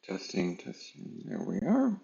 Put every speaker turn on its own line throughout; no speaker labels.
Testing, testing. There we are.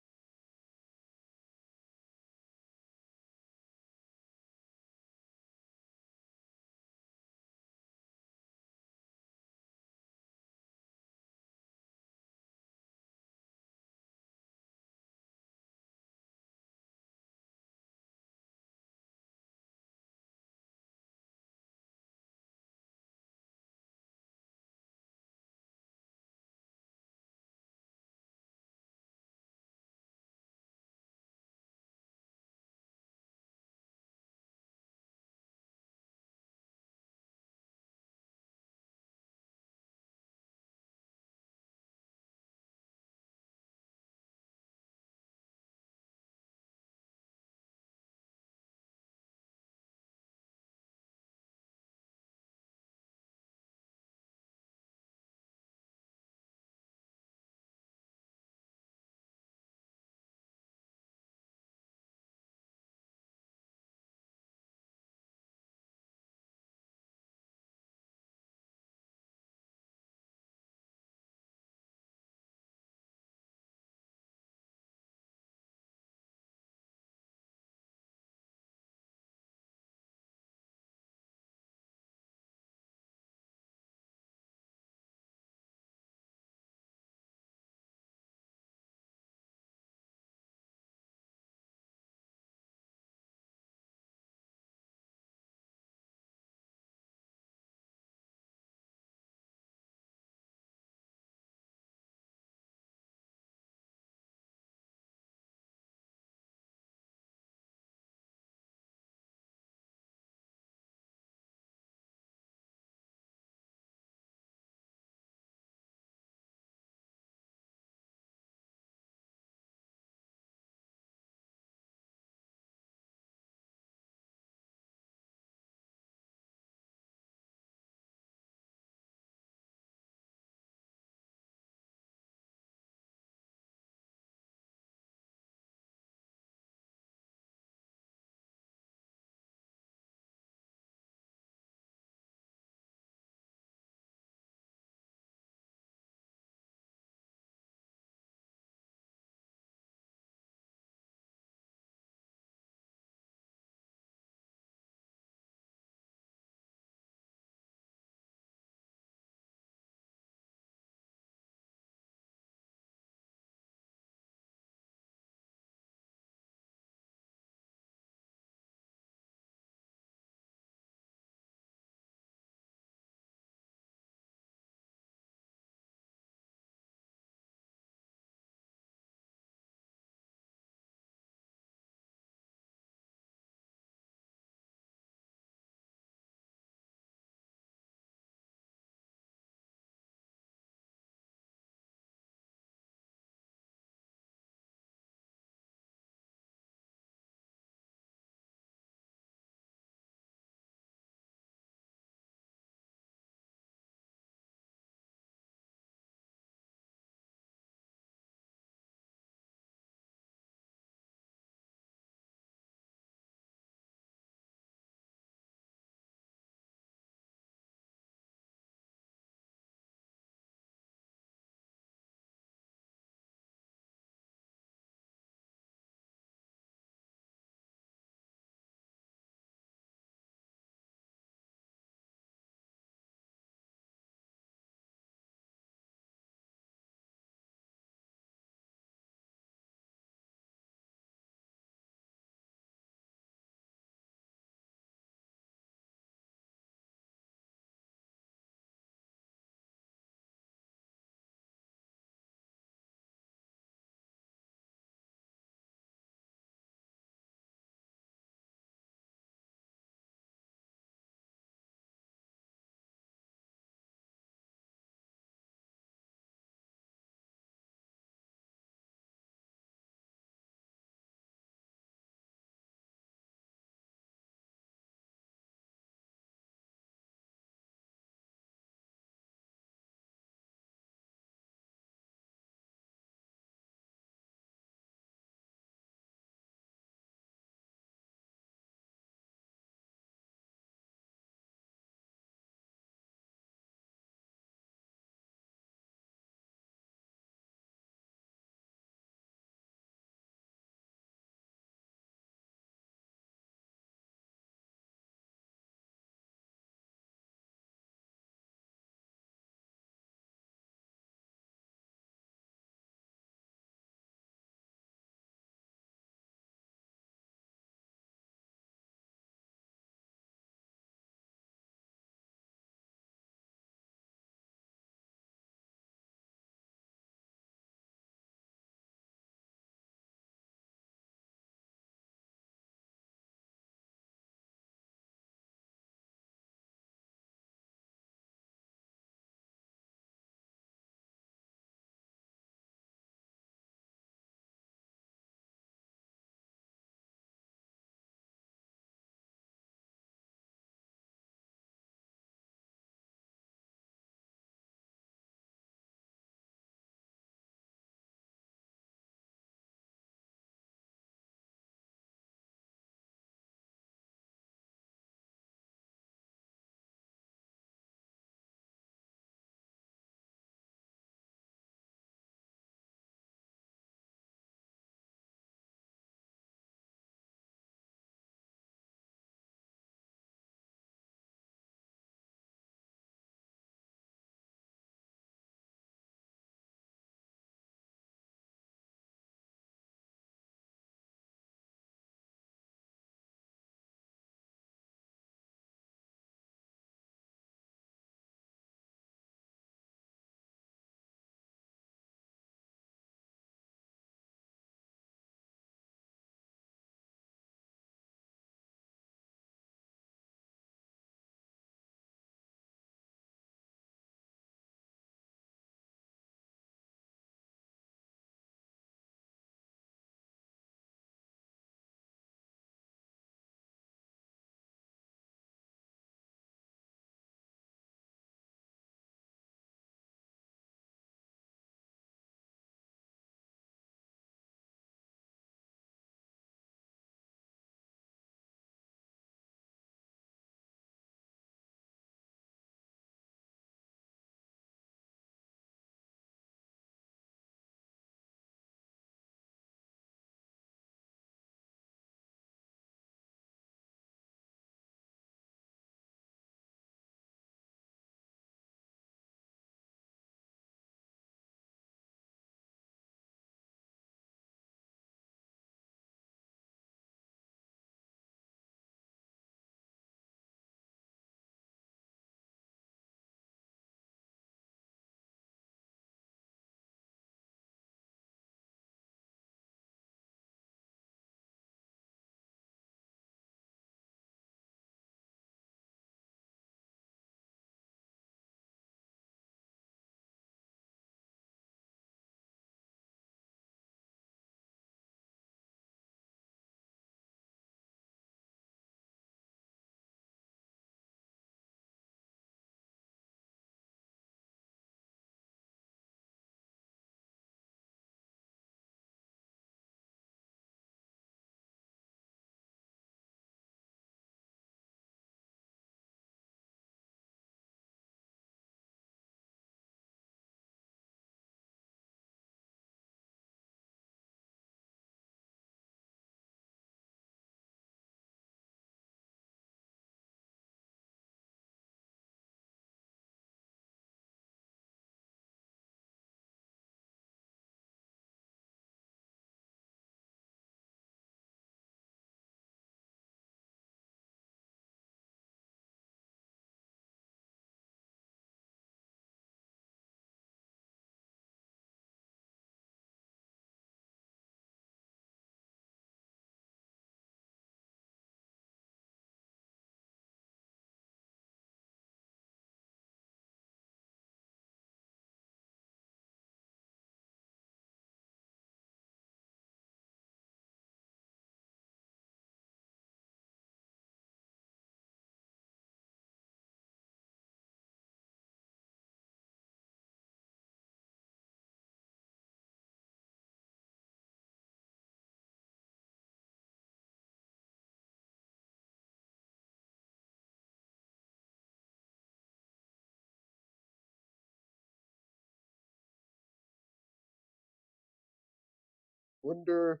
Wonder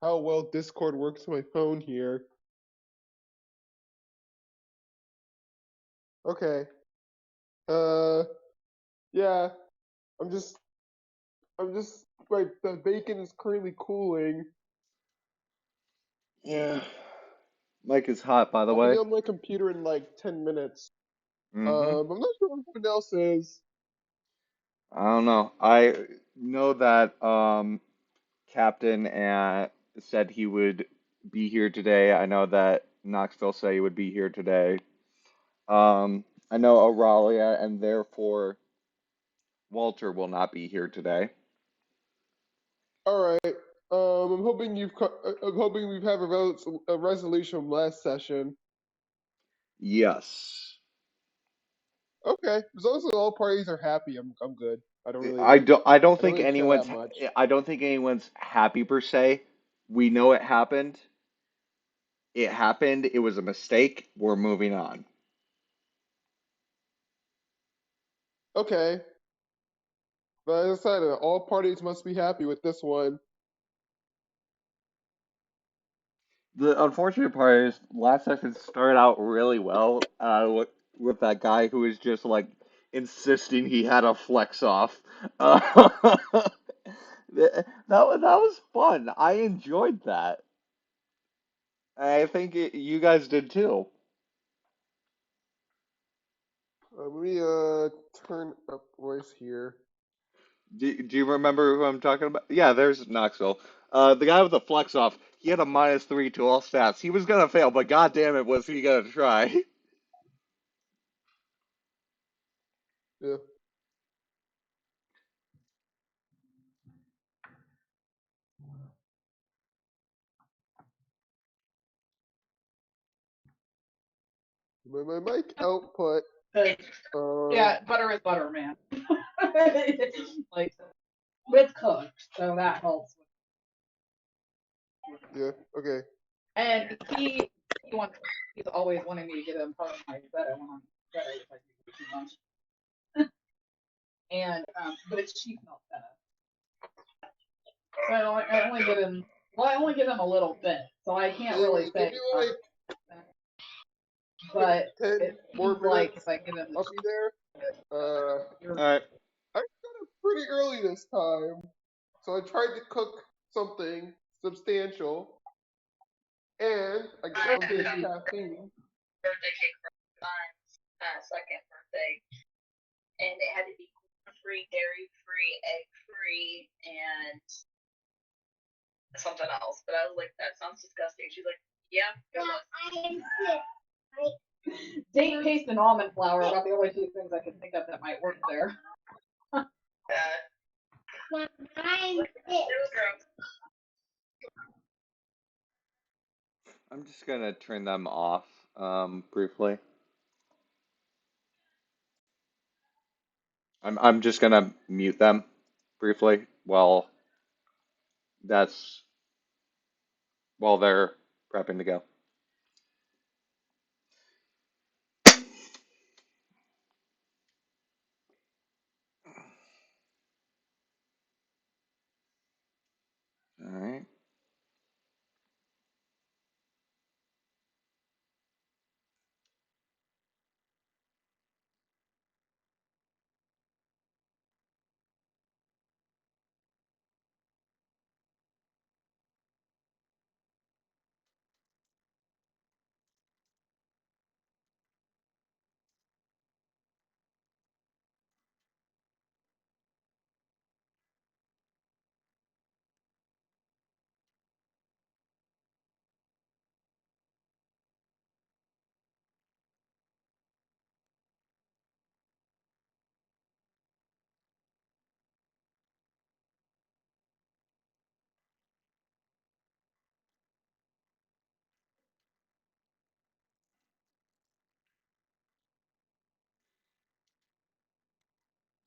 how well Discord works on my phone here. Okay. Uh, yeah. I'm just, the bacon is currently cooling.
Yeah. Mike is hot, by the
I'll be
way.
on my computer in like 10 minutes.
Mm-hmm.
I'm not sure what everyone else is.
I don't know. I know that Captain said he would be here today. I know that Knoxville said he would be here today. I know Auralia and therefore Walter will not be here today.
Alright. I'm hoping we've had a resolution from last session.
Yes.
Okay. As long as all parties are happy, I'm good.
I don't
I don't
think
really care that
anyone's
much.
I don't think anyone's happy per se. We know it happened. It happened. It was a mistake. We're moving on.
Okay. But as I said, all parties must be happy with this one.
The unfortunate part is last session started out really well with that guy who was just like insisting he had a flex off. That was fun. I enjoyed that. I think you guys did too.
Let me turn up voice here.
Do you remember who I'm talking about? Yeah, there's Knoxville. The guy with the flex off, he had a -3 to all stats. He was gonna fail, but god damn it, was he gonna try?
Yeah. My mic output.
But
Um.
yeah, butter is butter, man. Like with cooked, so that helps.
Yeah. Okay.
And he wants he's always wanting me to get him part of my feta when I'm feta if I do too much. And but it's cheap milk feta. So I only give him I only give him a little bit, so I can't really
Give
say.
me like
But
10
it
more
seems like
minutes.
if I give him
I'll be there.
the
All right.
I got up pretty early this time, so I tried to cook something substantial, and I'm getting caffeine.
birthday cake for my second birthday, and it had to be gluten-free, dairy-free, egg-free, and something else. But I was like, that sounds disgusting. She's like, yeah, it was.
date paste and almond flour are about the only two things I can think of that might work there.
It was gross.
I'm just gonna turn them off briefly. I'm just gonna mute them briefly that's while they're prepping to go. All right.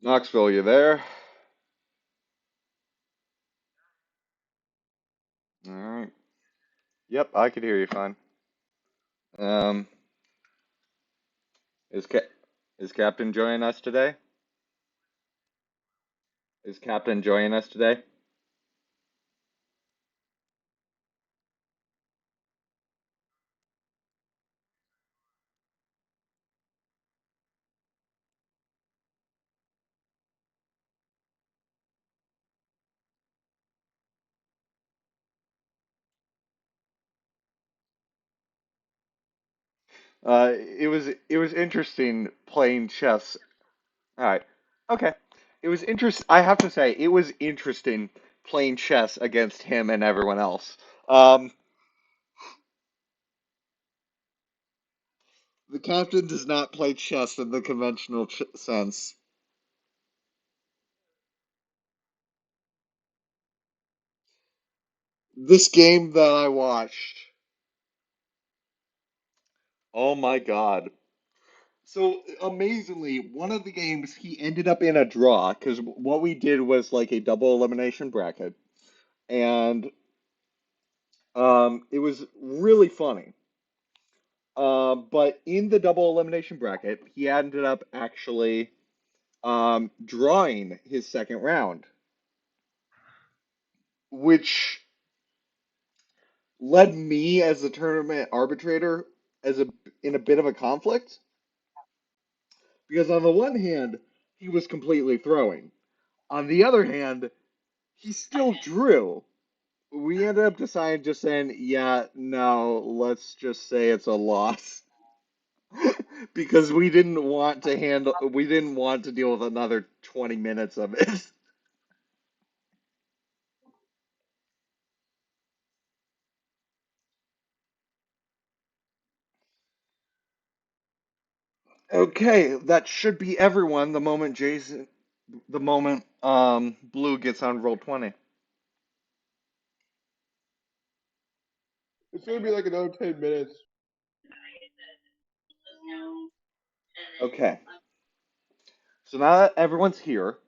Knoxville, you there? All right. Yep, I could hear you fine. Um, is Ca is Captain joining us today? Is Captain joining us today? it was interesting playing chess. All right, okay. It was interest. I have to say, it was interesting playing chess against him and everyone else. Um, the captain does not play chess in the conventional sense. This game that I watched, oh my God. So amazingly, one of the games he ended up in a draw because what we did was like a double elimination bracket, and it was really funny. But in the double elimination bracket, he ended up actually drawing his second round, which led me as the tournament arbitrator as a in a bit of a conflict because on the one hand, he was completely throwing. On the other hand, he still drew. We ended up deciding just saying, yeah, no, let's just say it's a loss. Because we didn't want to deal with another 20 minutes of it. Okay, that should be everyone the moment Blue gets on roll 20.
It's gonna be like another 10 minutes.
Okay, so now that everyone's here,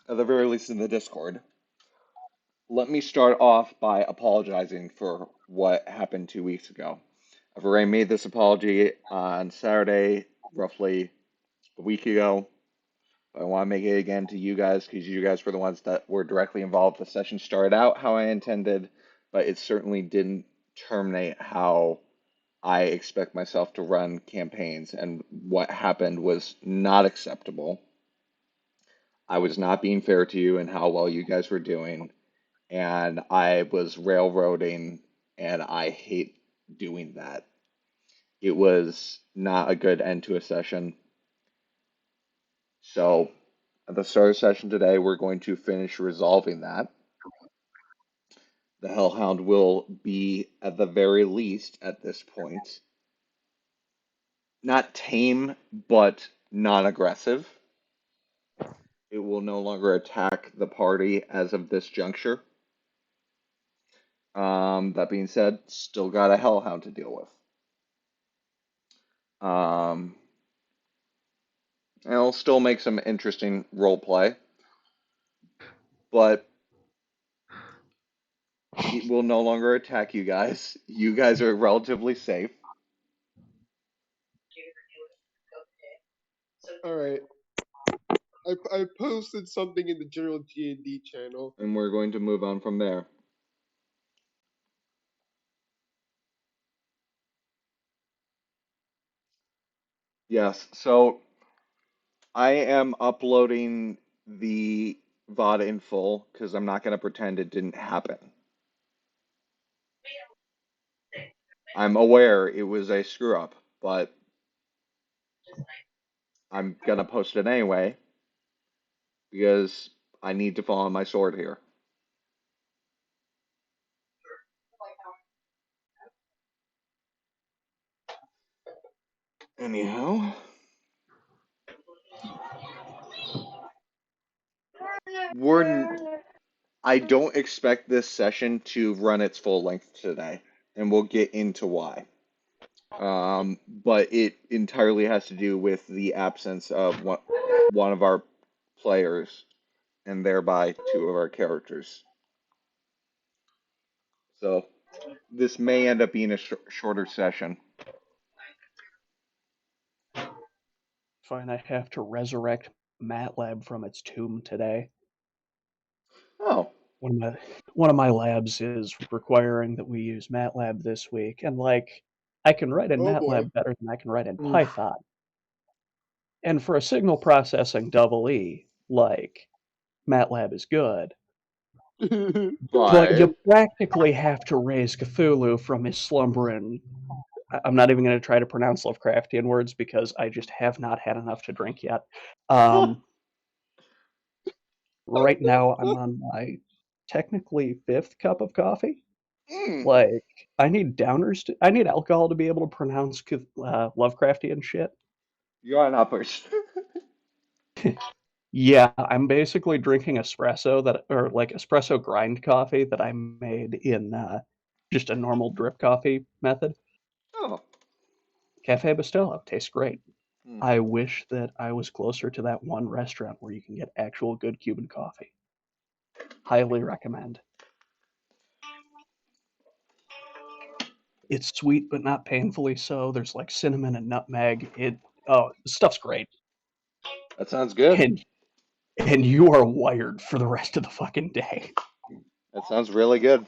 at the very least in the Discord, let me start off by apologizing for what happened 2 weeks ago. I've already made this apology on Saturday, roughly a week ago. I want to make it again to you guys because you guys were the ones that were directly involved. The session started out how I intended, but it certainly didn't terminate how I expect myself to run campaigns. And what happened was not acceptable. I was not being fair to you and how well you guys were doing, and I was railroading, and I hate doing that. It was not a good end to a session. So, at the start of the session today, we're going to finish resolving that. The Hellhound will be, at the very least, at this point, not tame, but non aggressive. It will no longer attack the party as of this juncture. That being said, still got a Hellhound to deal with. And it'll still make some interesting role play, but it will no longer attack you guys. You guys are relatively safe,
All right. I posted something in the general G&D channel.
and we're going to move on from there. Yes, so I am uploading the VOD in full because I'm not going to pretend it didn't happen. I'm aware it was a screw up, but I'm going to post it anyway because I need to fall on my sword here. Anyhow, we're I don't expect this session to run its full length today, and we'll get into why. But it entirely has to do with the absence of one of our players, and thereby two of our characters. So this may end up being a shorter session.
Fine, I have to resurrect MATLAB from its tomb today.
Oh,
One of my one of my labs is requiring that we use MATLAB this week, and I can write in
Oh boy.
MATLAB better than I can write in
oof.
Python. And for a signal processing double E, MATLAB is good, but
But
you practically have to raise Cthulhu from his slumbering I'm not even going to try to pronounce Lovecraftian words because I just have not had enough to drink yet. Right now, I'm on my technically fifth cup of coffee.
Mm,
Like, I need I need alcohol to be able to pronounce Lovecraftian shit.
you're on uppers.
Yeah, I'm basically drinking espresso or like espresso grind coffee that I made in just a normal drip coffee method.
Oh.
Cafe Bustelo tastes great.
Mm.
I wish that I was closer to that one restaurant where you can get actual good Cuban coffee. Highly recommend. It's sweet but not painfully so. There's like cinnamon and nutmeg. The stuff's great.
That sounds good.
And you are wired for the rest of the fucking day.
That sounds really good.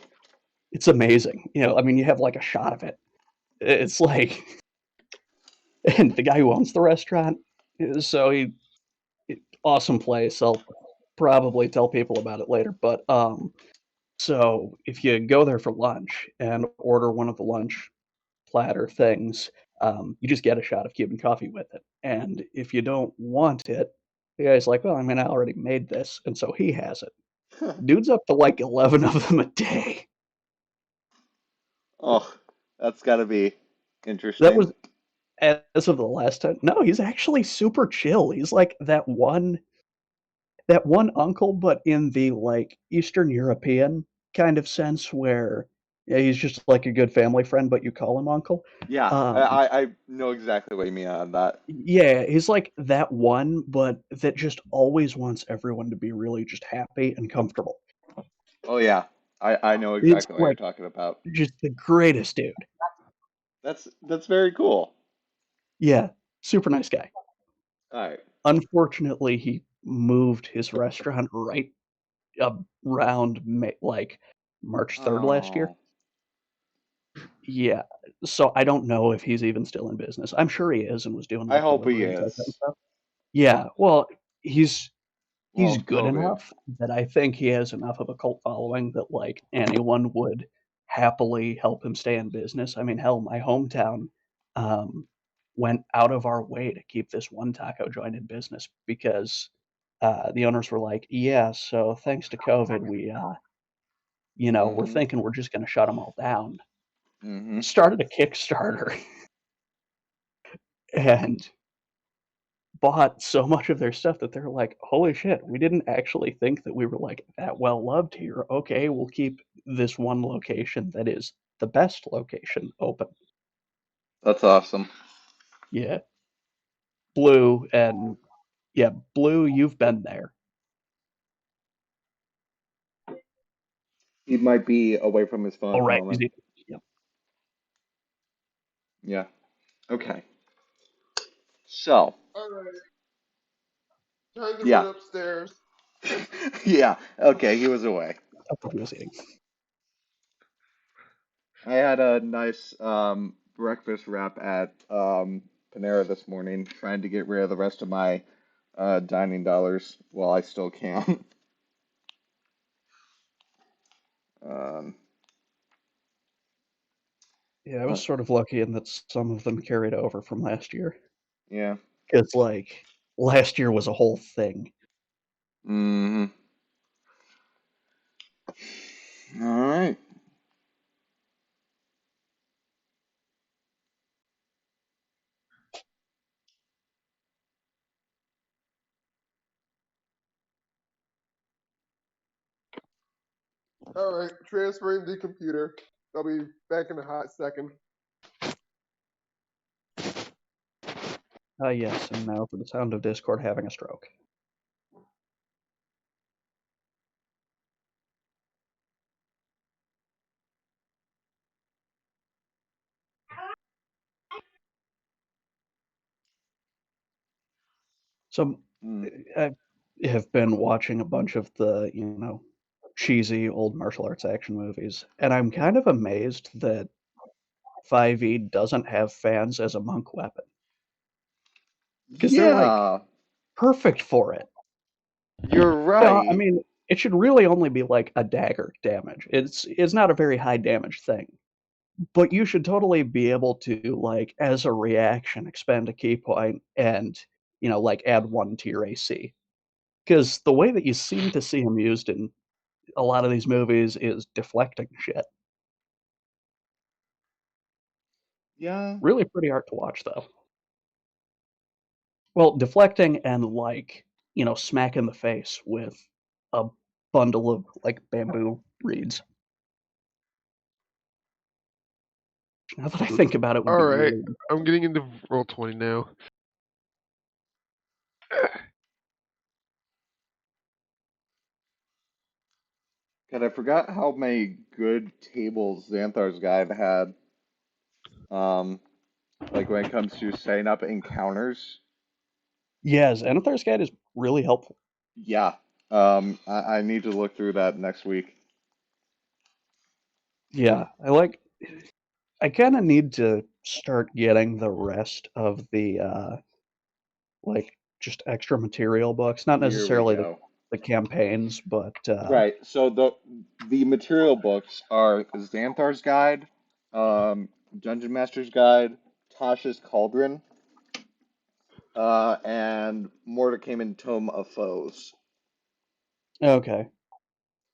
It's amazing. I mean, you have like a shot of it. It's like, and the guy who owns the restaurant, so awesome place. I'll probably tell people about it later. But so if you go there for lunch and order one of the lunch platter things, you just get a shot of Cuban coffee with it. And if you don't want it, the guy's like, well, I mean, I already made this, and so he has it. Dude's up to like 11 of them a day.
Oh, that's got to be
That
interesting.
was as of the last time. No, he's actually super chill. He's like that one uncle, but in the like Eastern European kind of sense where yeah, he's just like a good family friend, but you call him uncle.
Yeah,
Um,
I know exactly what you mean on that.
yeah, he's like that one, but that just always wants everyone to be really just happy and comfortable.
Oh yeah, I know
It's
exactly what you're
like
talking about.
just the greatest dude.
That's very cool.
Yeah, super nice guy.
All right.
Unfortunately, he moved his restaurant right around like March 3rd last year.
Oh,
Yeah. So I don't know if he's even still in business. I'm sure he is and was doing
I
like
hope he
delivery and type of
is.
stuff. Yeah. Well, he's
Well,
he's
of
good
COVID.
enough that I think he has enough of a cult following that like anyone would happily help him stay in business. I mean, hell, my hometown um, went out of our way to keep this one taco joint in business because the owners were like, "Yeah, so thanks to COVID, we're
Mm-hmm.
thinking we're just going to shut them all down."
Mm-hmm.
Started a Kickstarter and bought so much of their stuff that they're like, "Holy shit, we didn't actually think that we were like that well loved here. Okay, we'll keep this one location that is the best location open."
That's awesome.
Yeah, Blue and yeah, Blue, you've been there.
He might be away from his phone
Oh
at the
right,
moment.
yeah.
Yeah. Okay. So,
All right, time to
yeah.
run upstairs.
Yeah. Okay, he was away.
I thought he was eating.
I had a nice breakfast wrap at Panera this morning, trying to get rid of the rest of my dining dollars while I still can. Um,
Yeah, I was
but
sort of lucky in that some of them carried over from last year.
yeah.
Because like last year was a whole thing.
Hmm. All right.
All right, transferring the computer. I'll be back in a hot second.
Yes, and now for the sound of Discord having a stroke. So
Mm.
I have been watching a bunch of the, cheesy old martial arts action movies, and I'm kind of amazed that 5e doesn't have fans as a monk weapon because they're like
Yeah,
perfect for it.
you're
No, I
right.
mean it should really only be like a dagger damage. It's not a very high damage thing, but you should totally be able to, like, as a reaction, expend a key point and, like, add one to your AC. Because the way that you seem to see him used in a lot of these movies is deflecting shit.
Yeah.
Really pretty hard to watch, though. Well, deflecting and, like, smack in the face with a bundle of, like, bamboo reeds. Now that I think about it, would be
Alright,
really.
I'm getting into roll 20 now.
God, I forgot how many good tables Xanthar's Guide had. Like when it comes to setting up encounters.
Yeah, Xanathar's Guide is really helpful.
Yeah. I need to look through that next week.
Yeah, I kind of need to start getting the rest of the like just extra material books, not
Here we
necessarily
go.
the campaigns, but
Right. So the material books are Xanthar's Guide, Dungeon Master's Guide, Tasha's Cauldron, and Mordecaiman Tome of Foes.
okay.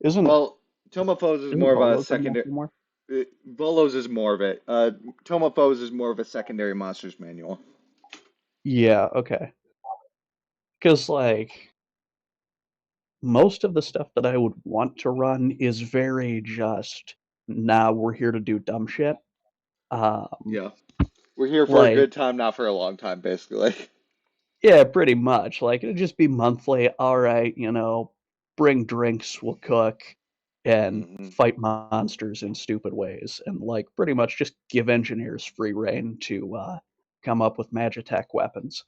Isn't
Well, Tome of Foes is
isn't
more of a
Volos in there
secondary.
somewhere?
Volos is more of it. Tome of Foes is more of a secondary monsters manual.
Yeah, okay. Because like most of the stuff that I would want to run is very just now we're here to do dumb shit. Um,
Yeah. We're here for a
like
good time, not for a long time, basically.
Yeah, pretty much. Like it'd just be monthly. All right, bring drinks, we'll cook, and
Hmm.
fight monsters in stupid ways, and like pretty much just give engineers free reign to come up with Magitech weapons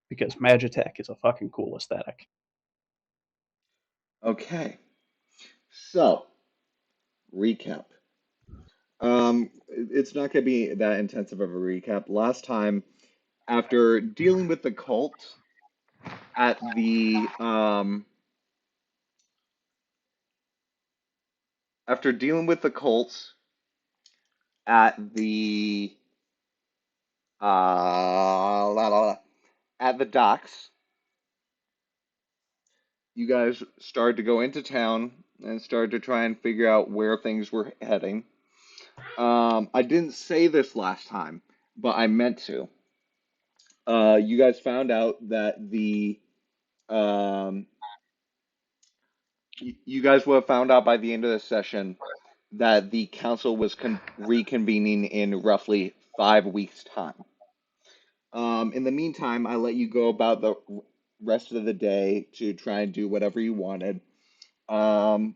because Magitech is a fucking cool aesthetic.
Okay. So, recap. It's not going to be that intensive of a recap. Last time, after dealing with the cult at the after dealing with the cult at the at the docks, you guys started to go into town and started to try and figure out where things were heading. I didn't say this last time, but I meant to. You guys found out that um, you guys would have found out by the end of the session that the council was reconvening in roughly 5 weeks' time. In the meantime, I let you go about the rest of the day to try and do whatever you wanted. Um,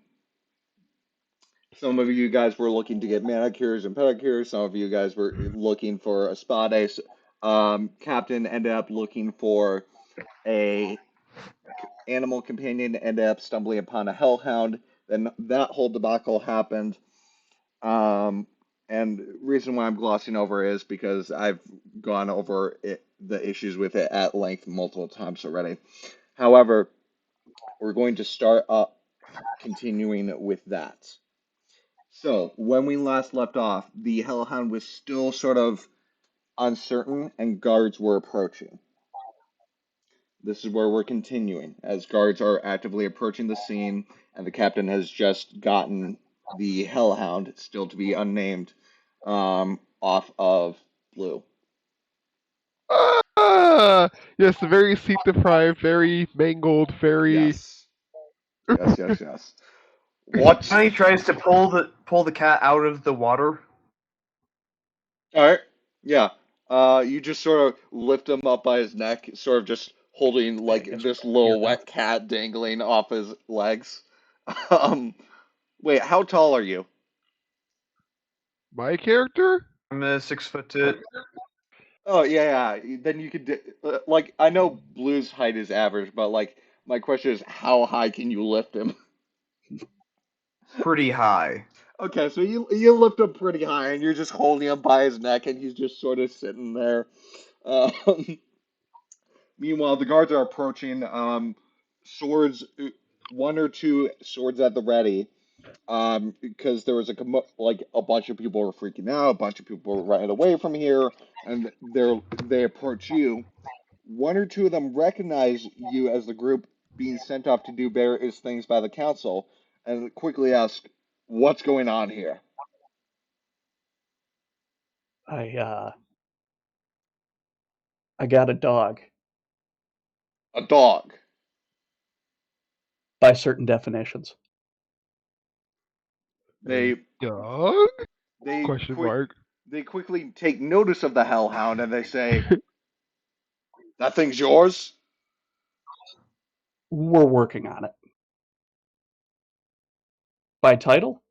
some of you guys were looking to get manicures and pedicures. Some of you guys were looking for a spa day. Captain ended up looking for a animal companion, ended up stumbling upon a hellhound. Then that whole debacle happened. Um, and reason why I'm glossing over is because I've gone over the issues with it at length multiple times already. However, we're going to start up continuing with that. So, when we last left off, the Hellhound was still sort of uncertain and guards were approaching. This is where we're continuing, as guards are actively approaching the scene, and the captain has just gotten the Hellhound, still to be unnamed, off of Blue.
Ah! Yes, very seat deprived, very mangled, very.
Yes. Yes, yes, yes. What?
Johnny tries to pull the cat out of the water.
All right. Yeah. You just sort of lift him up by his neck, sort of just holding
I
like
guess
this
we're
little
here now.
wet cat dangling off his legs. Um, Wait, how tall are you?
My character?
I'm a 6'2".
Oh yeah, yeah. Then you could like I know Blue's height is average, but like my question is how high can you lift him?
Pretty high.
Okay, so you lift him pretty high, and you're just holding him by his neck, and he's just sort of sitting there. Um, Meanwhile, the guards are approaching. Swords, one or two swords at the ready. Because there was like a bunch of people were freaking out, a bunch of people were running away from here, and they approach you. One or two of them recognize you as the group being sent off to do various things by the council, and quickly ask, "What's going on here?"
I I got a dog
A dog.
by certain definitions.
A
They
dog?
they
Question
quick
mark.
they quickly take notice of the hellhound and they say, "That thing's yours."
We're working on it. By title?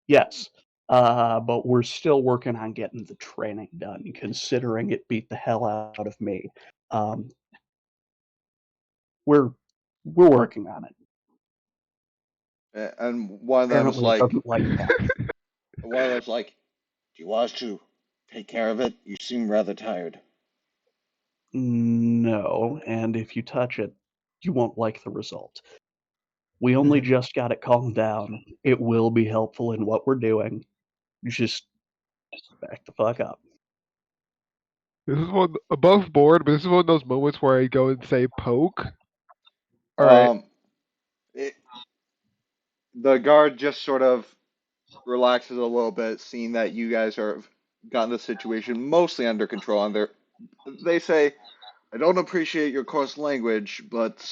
Yes. But we're still working on getting the training done, considering it beat the hell out of me. Um, we're we're working on it.
And one of them's
Apparently, it
like,
doesn't like cats.
one of them's like, "Do you want us to take care of it? You seem rather tired."
No, and if you touch it, you won't like the result. We only just got it calmed down. It will be helpful in what we're doing. You just back the fuck up.
This is one above board, but this is one of those moments where I go and say poke. All right.
Um, it, the guard just sort of relaxes a little bit, seeing that you guys are gotten the situation mostly under control. And they say, "I don't appreciate your coarse language, but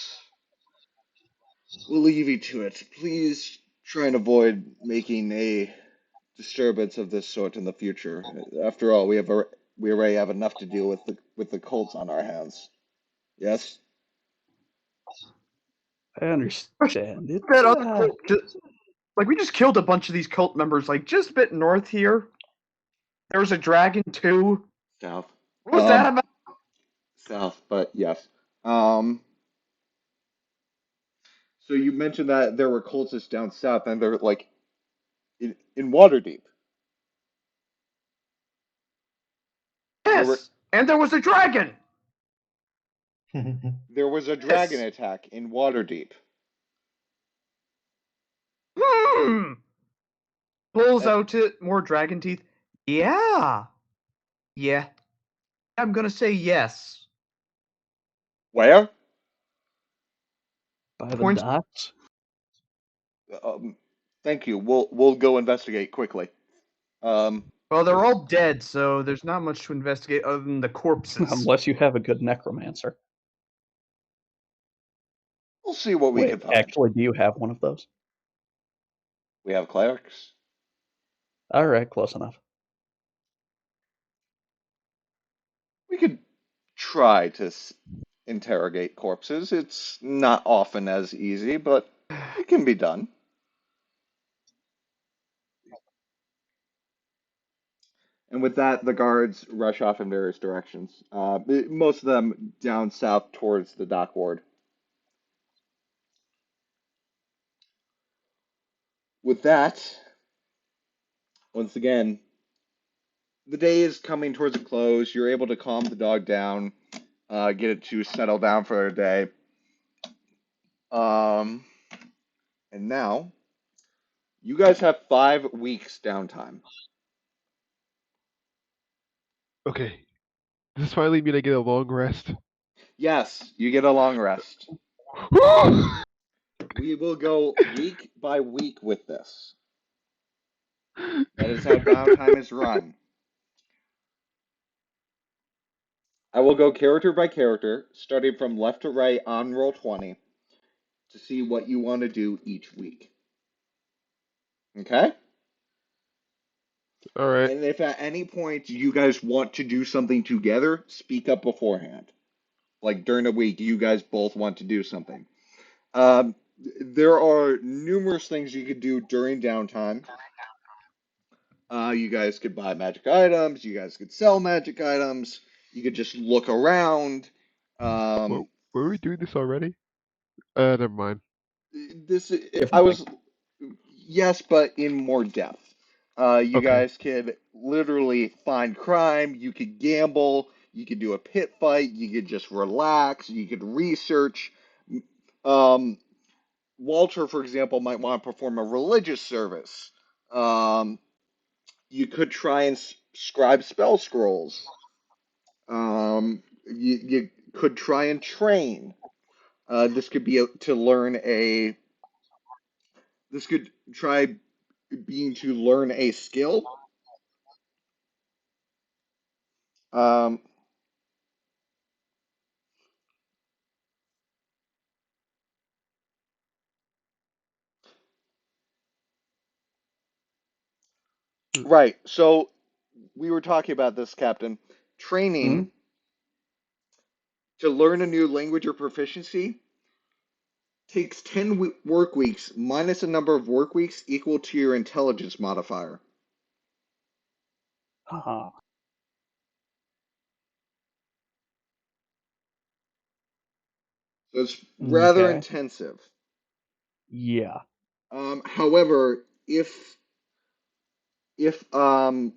we'll leave you to it. Please try and avoid making a disturbance of this sort in the future. After all, we already have enough to deal with the cults on our hands." Yes.
I
Gosh,
understand.
that other cult, like we just killed a bunch of these cult members, like just a bit north here. There was a dragon too.
South.
What was that about?
South, but yes. Um, so you mentioned that there were cultists down south, and they're like in Waterdeep. There were
Yes, and there was a dragon.
there was a dragon
Yes.
attack in Waterdeep.
Hmm. Pulls
Uh,
out more dragon teeth. Yeah. Yeah. I'm gonna say yes.
where?
by the
Points.
dots.
Um, Thank you. We'll go investigate quickly. Um,
Well, they're all dead, so there's not much to investigate other than the corpses.
Unless you have a good necromancer.
we'll see what we
Wait,
can find.
actually, do you have one of those?
We have clerics.
All right, close enough.
We could try to interrogate corpses. It's not often as easy, but it can be done. And with that, the guards rush off in various directions. Most of them down south towards the dock ward. With that, once again, the day is coming towards a close. You're able to calm the dog down, get it to settle down for a day. Um, and now you guys have 5 weeks downtime.
Okay. Does this finally mean I get a long rest?
Yes, you get a long rest. We will go week by week with this. That is how downtime is run. I will go character by character, starting from left to right on roll 20 to see what you want to do each week. Okay?
All right.
And if at any point you guys want to do something together, speak up beforehand. Like during the week, you guys both want to do something. Um, there are numerous things you could do during downtime. You guys could buy magic items. You guys could sell magic items. You could just look around.
What,
Um,
were we doing this already? Never mind.
this I
Different thing.
was yes, but in more depth. You
Okay.
guys could literally find crime. You could gamble. You could do a pit fight. You could just relax. You could research. Um, Walter, for example, might want to perform a religious service. Um, you could try and scribe spell scrolls. You could try and train. This could be to learn a. This could try being to learn a skill. Um, right. So we were talking about this, Captain.
Hmm?
Training to learn a new language or proficiency takes 10 work weeks minus a number of work weeks equal to your intelligence modifier.
Uh-huh.
So it's rather
Okay.
intensive.
Yeah.
However, if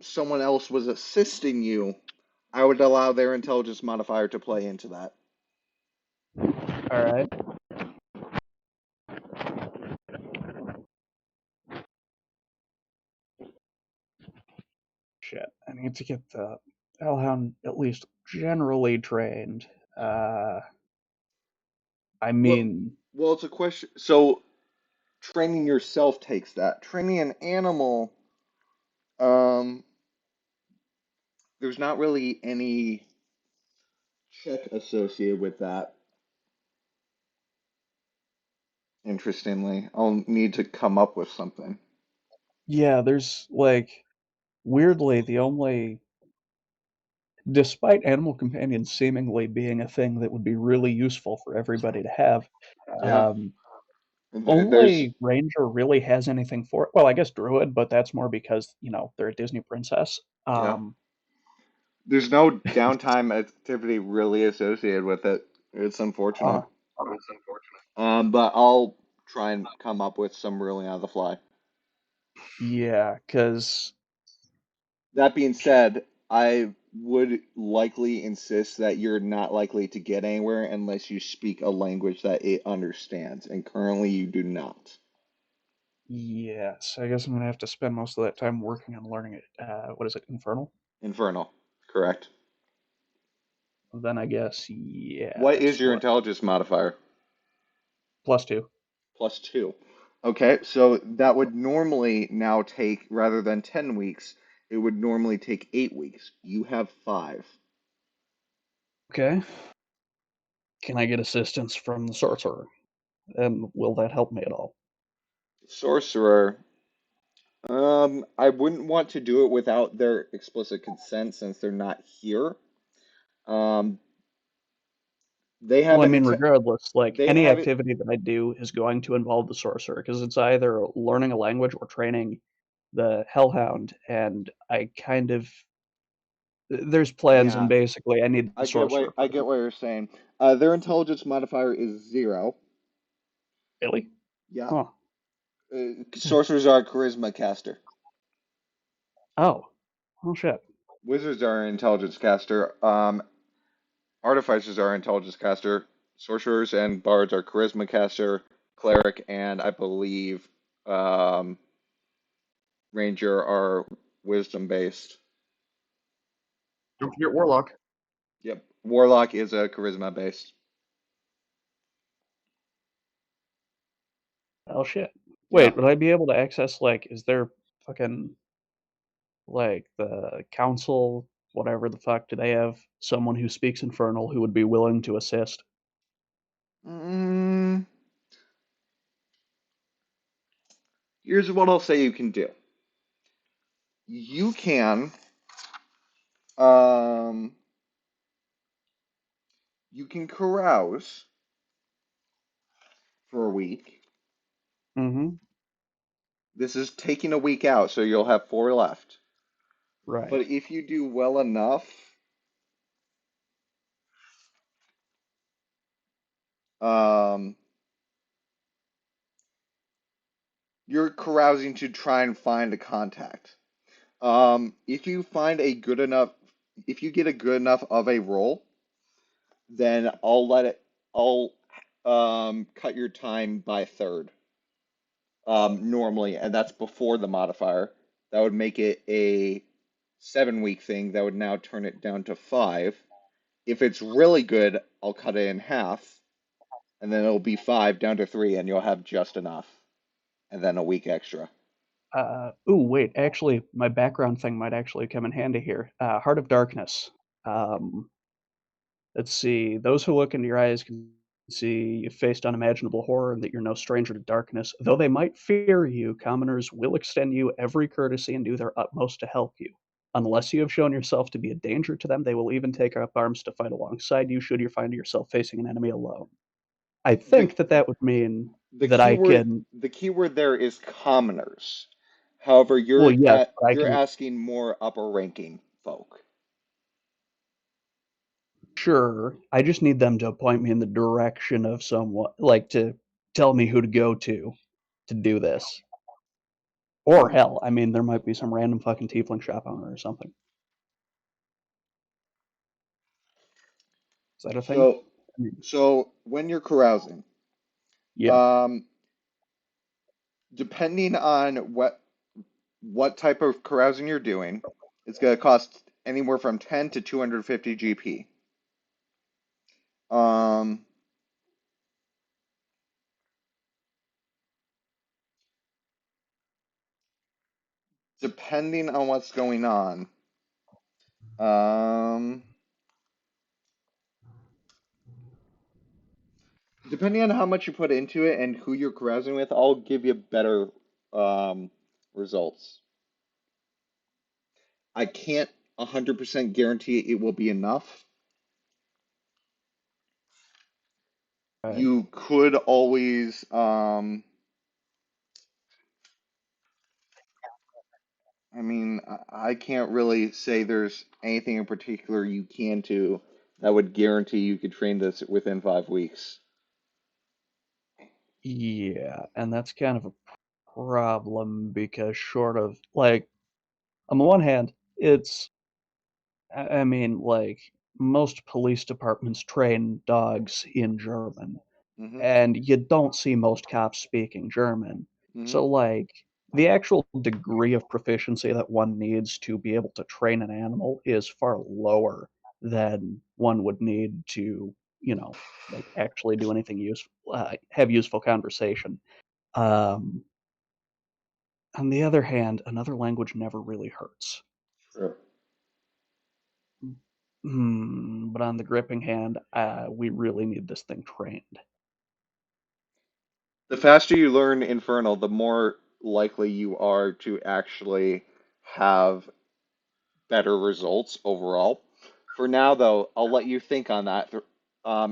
someone else was assisting you, I would allow their intelligence modifier to play into that.
All right. Shit. I need to get the Hellhound at least generally trained. Uh, I
Well,
mean,
well, it's a question. So training yourself takes that. Training an animal, um, there's not really any check associated with that. Interestingly, I'll need to come up with something.
yeah, there's like weirdly the only, despite animal companions seemingly being a thing that would be really useful for everybody to have,
Yeah,
um,
there's
only Ranger really has anything for it. Well, I guess Druid, but that's more because, they're a Disney princess.
yeah, there's no downtime activity really associated with it. It's
Uh,
unfortunate. But I'll try and come up with some really on the fly.
yeah, because
That being said, I would likely insist that you're not likely to get anywhere unless you speak a language that it understands, and currently you do not.
yes, I guess I'm gonna have to spend most of that time working on learning it. What is it, Infernal?
Infernal, correct.
Then I guess, yeah,
What is
that's
your
what.
intelligence modifier?
+2.
Plus two. Okay, so that would normally now take, rather than 10 weeks, it would normally take 8 weeks. You have 5.
Okay. Can I get assistance from the sorcerer? And will that help me at all?
Sorcerer, I wouldn't want to do it without their explicit consent since they're not here. Um, they
Well,
have
I
an
mean,
inte-
regardless, like
they
any
have it.
activity that I do is going to involve the sorcerer because it's either learning a language or training the hellhound, and I kind of there's plans, and
Yeah,
basically I need the sorcerer
I
present.
get what you're saying. Their intelligence modifier is 0.
Really?
Yeah,
Huh. Hmm.
sorcerers are a charisma caster.
Oh. Oh shit.
Wizards are an intelligence caster. Artificers are intelligence caster. Sorcerers and bards are charisma caster. Cleric and I believe um, ranger are wisdom based.
Don't forget Warlock.
Yep. Warlock is a charisma based.
Oh shit.
Yeah.
Wait, would I be able to access, like, is there fucking, like, the council, whatever the fuck, do they have someone who speaks Infernal who would be willing to assist?
Mm, here's what I'll say you can do. You can um you can carouse for a week.
Mm-hmm.
This is taking a week out, so you'll have 4 left.
Right.
But if you do well enough, um, you're carousing to try and find a contact. If you find a good enough, if you get a good enough of a roll, then I'll cut your time by a third. normally, and that's before the modifier. That would make it a 7 week thing. That would now turn it down to 5. If it's really good, I'll cut it in half, and then it'll be 5 down to 3, and you'll have just enough, and then a week extra.
Wait, actually, my background thing might actually come in handy here. Heart of Darkness. Um, let's see. Those who look into your eyes can see you've faced unimaginable horror and that you're no stranger to darkness. Though they might fear you, commoners will extend you every courtesy and do their utmost to help you. Unless you have shown yourself to be a danger to them, they will even take up arms to fight alongside you should you find yourself facing an enemy alone. I
The
think that that would mean
the
that I
keyword
can.
the keyword there is commoners. However,
Well, yes, but I
you're
can.
asking more upper ranking folk.
Sure, I just need them to point me in the direction of someone, like to tell me who to go to do this. Or
Hmm.
hell, I mean, there might be some random fucking tiefling shop owner or something. Is that a thing?
So
I mean,
so when you're carousing,
yeah.
um, depending on what type of carousing you're doing, it's going to cost anywhere from 10 to 250 GP. Um, depending on what's going on. Um, depending on how much you put into it and who you're carousing with, I'll give you better results. I can't 100% guarantee it will be enough.
Right.
You could always, I mean, I can't really say there's anything in particular you can do that would guarantee you could train this within 5 weeks.
Yeah, and that's kind of a problem because short of like on the one hand, it's I mean, like most police departments train dogs in German,
Hmm.
and you don't see most cops speaking German.
Hmm.
So, like, the actual degree of proficiency that one needs to be able to train an animal is far lower than one would need to, like actually do anything useful, have useful conversation. Um, on the other hand, another language never really hurts.
Sure.
But on the gripping hand, we really need this thing trained.
The faster you learn Infernal, the more likely you are to actually have better results overall. For now, though, I'll let you think on that.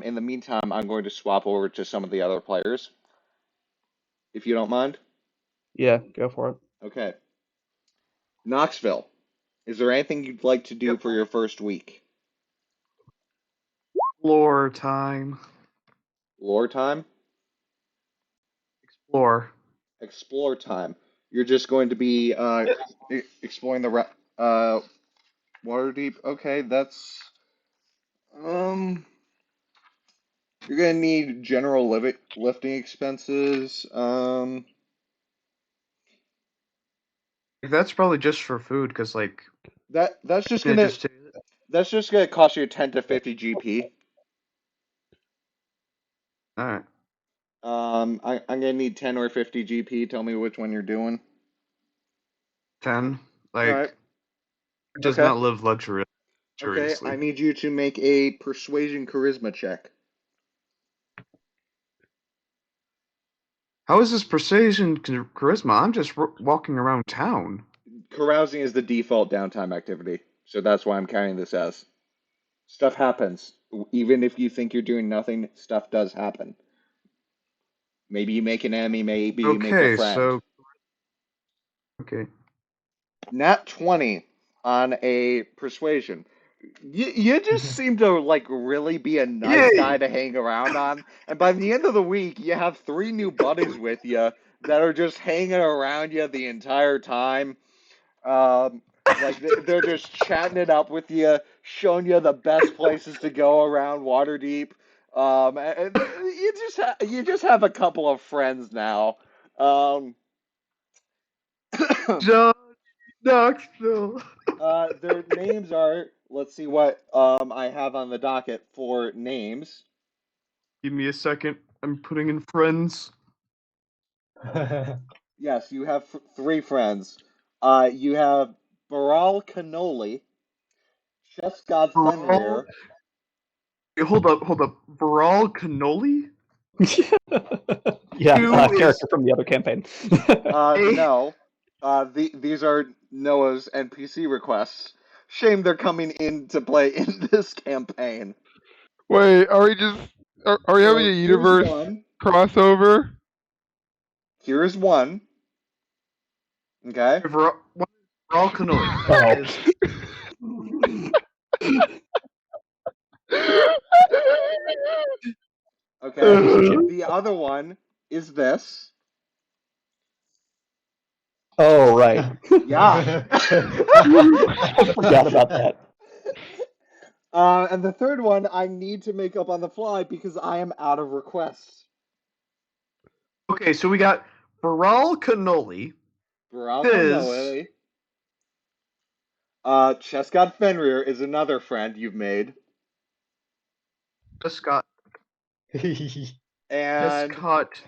In the meantime, I'm going to swap over to some of the other players, if you don't mind.
Yeah, go for it.
Okay. Knoxville, is there anything you'd like to do
Yep.
for your first week?
Explore time.
Lore time?
Explore.
Explore time. You're just going to be exploring the Waterdeep. Okay, that's um. You're gonna need general lifting expenses.
That's probably just for food, because like
That's just
gonna
gonna
just
that's just gonna cost you 10 to 50 GP.
all right.
I'm gonna need 10 or 50 GP. Tell me which one you're doing.
10.
All right.
Like does
Okay.
not live
Okay. I
luxuriously.
need you to make a persuasion charisma check.
How is this persuasion charisma? I'm just walking around town.
Carousing is the default downtime activity, so that's why I'm counting this as. Stuff happens. Even if you think you're doing nothing, stuff does happen. Maybe you make an enemy, maybe you make a
Okay,
friend.
so okay.
Nat 20 on a persuasion. You just seem to like really be a nice guy
Yay!
to hang around on. And by the end of the week, you have 3 new buddies with you that are just hanging around you the entire time. Um, like they're just chatting it up with you, showing you the best places to go around Waterdeep. And you just have a couple of friends now. Um,
John Knoxville.
Their names are, let's see what I have on the docket for names.
Give me a second. I'm putting in friends.
Yes, you have three friends. You have Baral Cannoli, Chess God
Baral.
Fenrir.
Hold up. Baral Cannoli?
Yeah,
Who is
character from the other campaign.
a.
No, these are Noah's NPC requests. Shame they're coming in to play in this campaign.
Wait, are we just are we having
So
a
here's
universe
one.
crossover?
Here's one. Okay.
Baral Cannoli.
Oh.
Is
Okay. The other one is this.
Oh, right.
Yeah.
I forgot about that.
And the third one I need to make up on the fly because I am out of requests.
okay. So we got Baral Cannoli.
Baralco
Fizz.
Noe. Chess God Fenrir is another friend you've made.
Just got. Just
And
caught.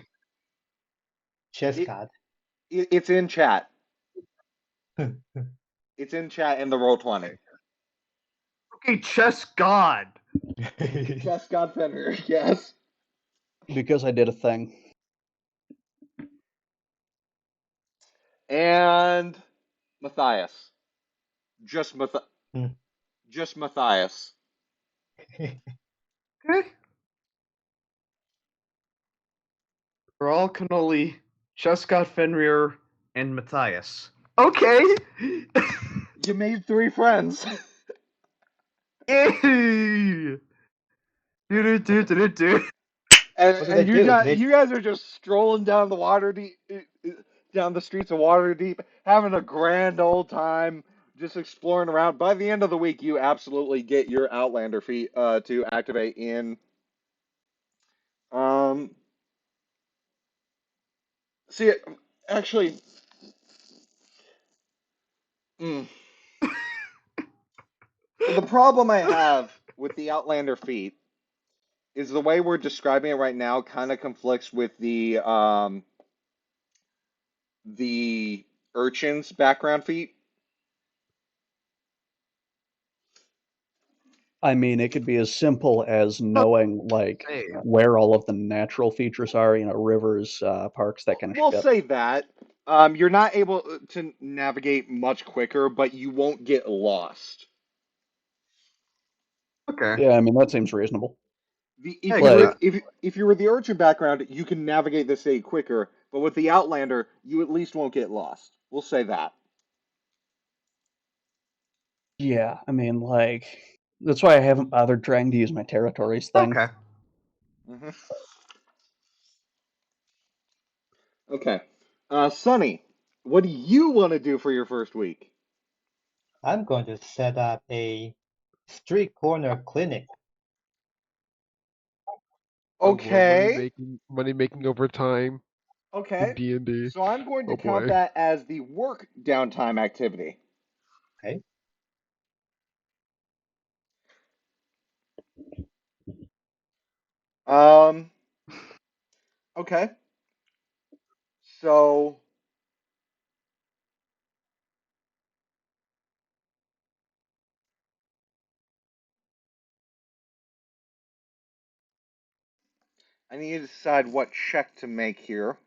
Chess
it,
card.
it's in chat. It's in chat in the Roll20.
Okay, Chess God.
Chess God Fenrir, yes.
Because I did a thing.
And Matthias. Just
Hmm.
just Matthias.
Okay. Baral Cannoli, Chess God Fenrir, and Matthias. Okay.
You made three friends.
Yay! Do.
And
What did they
you
do?
got you guys are just strolling down the down the streets of Waterdeep, having a grand old time, just exploring around. By the end of the week, you absolutely get your Outlander feat to activate in. Um, see, actually, mm, the problem I have with the Outlander feat is the way we're describing it right now kind of conflicts with the urchin's background feat.
I mean, it could be as simple as knowing, like,
Hey.
where all of the natural features are, rivers, parks, that kind of
We'll
shit.
say that. You're not able to navigate much quicker, but you won't get lost.
Okay.
Yeah, I mean, that seems reasonable.
If
I
you
get
were
Like,
that.
if you were the urchin background, you can navigate the state quicker, but with the Outlander, you at least won't get lost. We'll say that.
yeah, I mean, like, that's why I haven't bothered trying to use my territories thing.
Okay.
hmm Okay. Sonny, what do you want to do for your first week?
I'm going to set up a street corner clinic.
Oh boy, money
Okay.
making over time in
Okay.
D&D.
So I'm going to
Oh
count
boy.
that as the work downtime activity.
Okay.
Um, okay. So I need to decide what check to make here.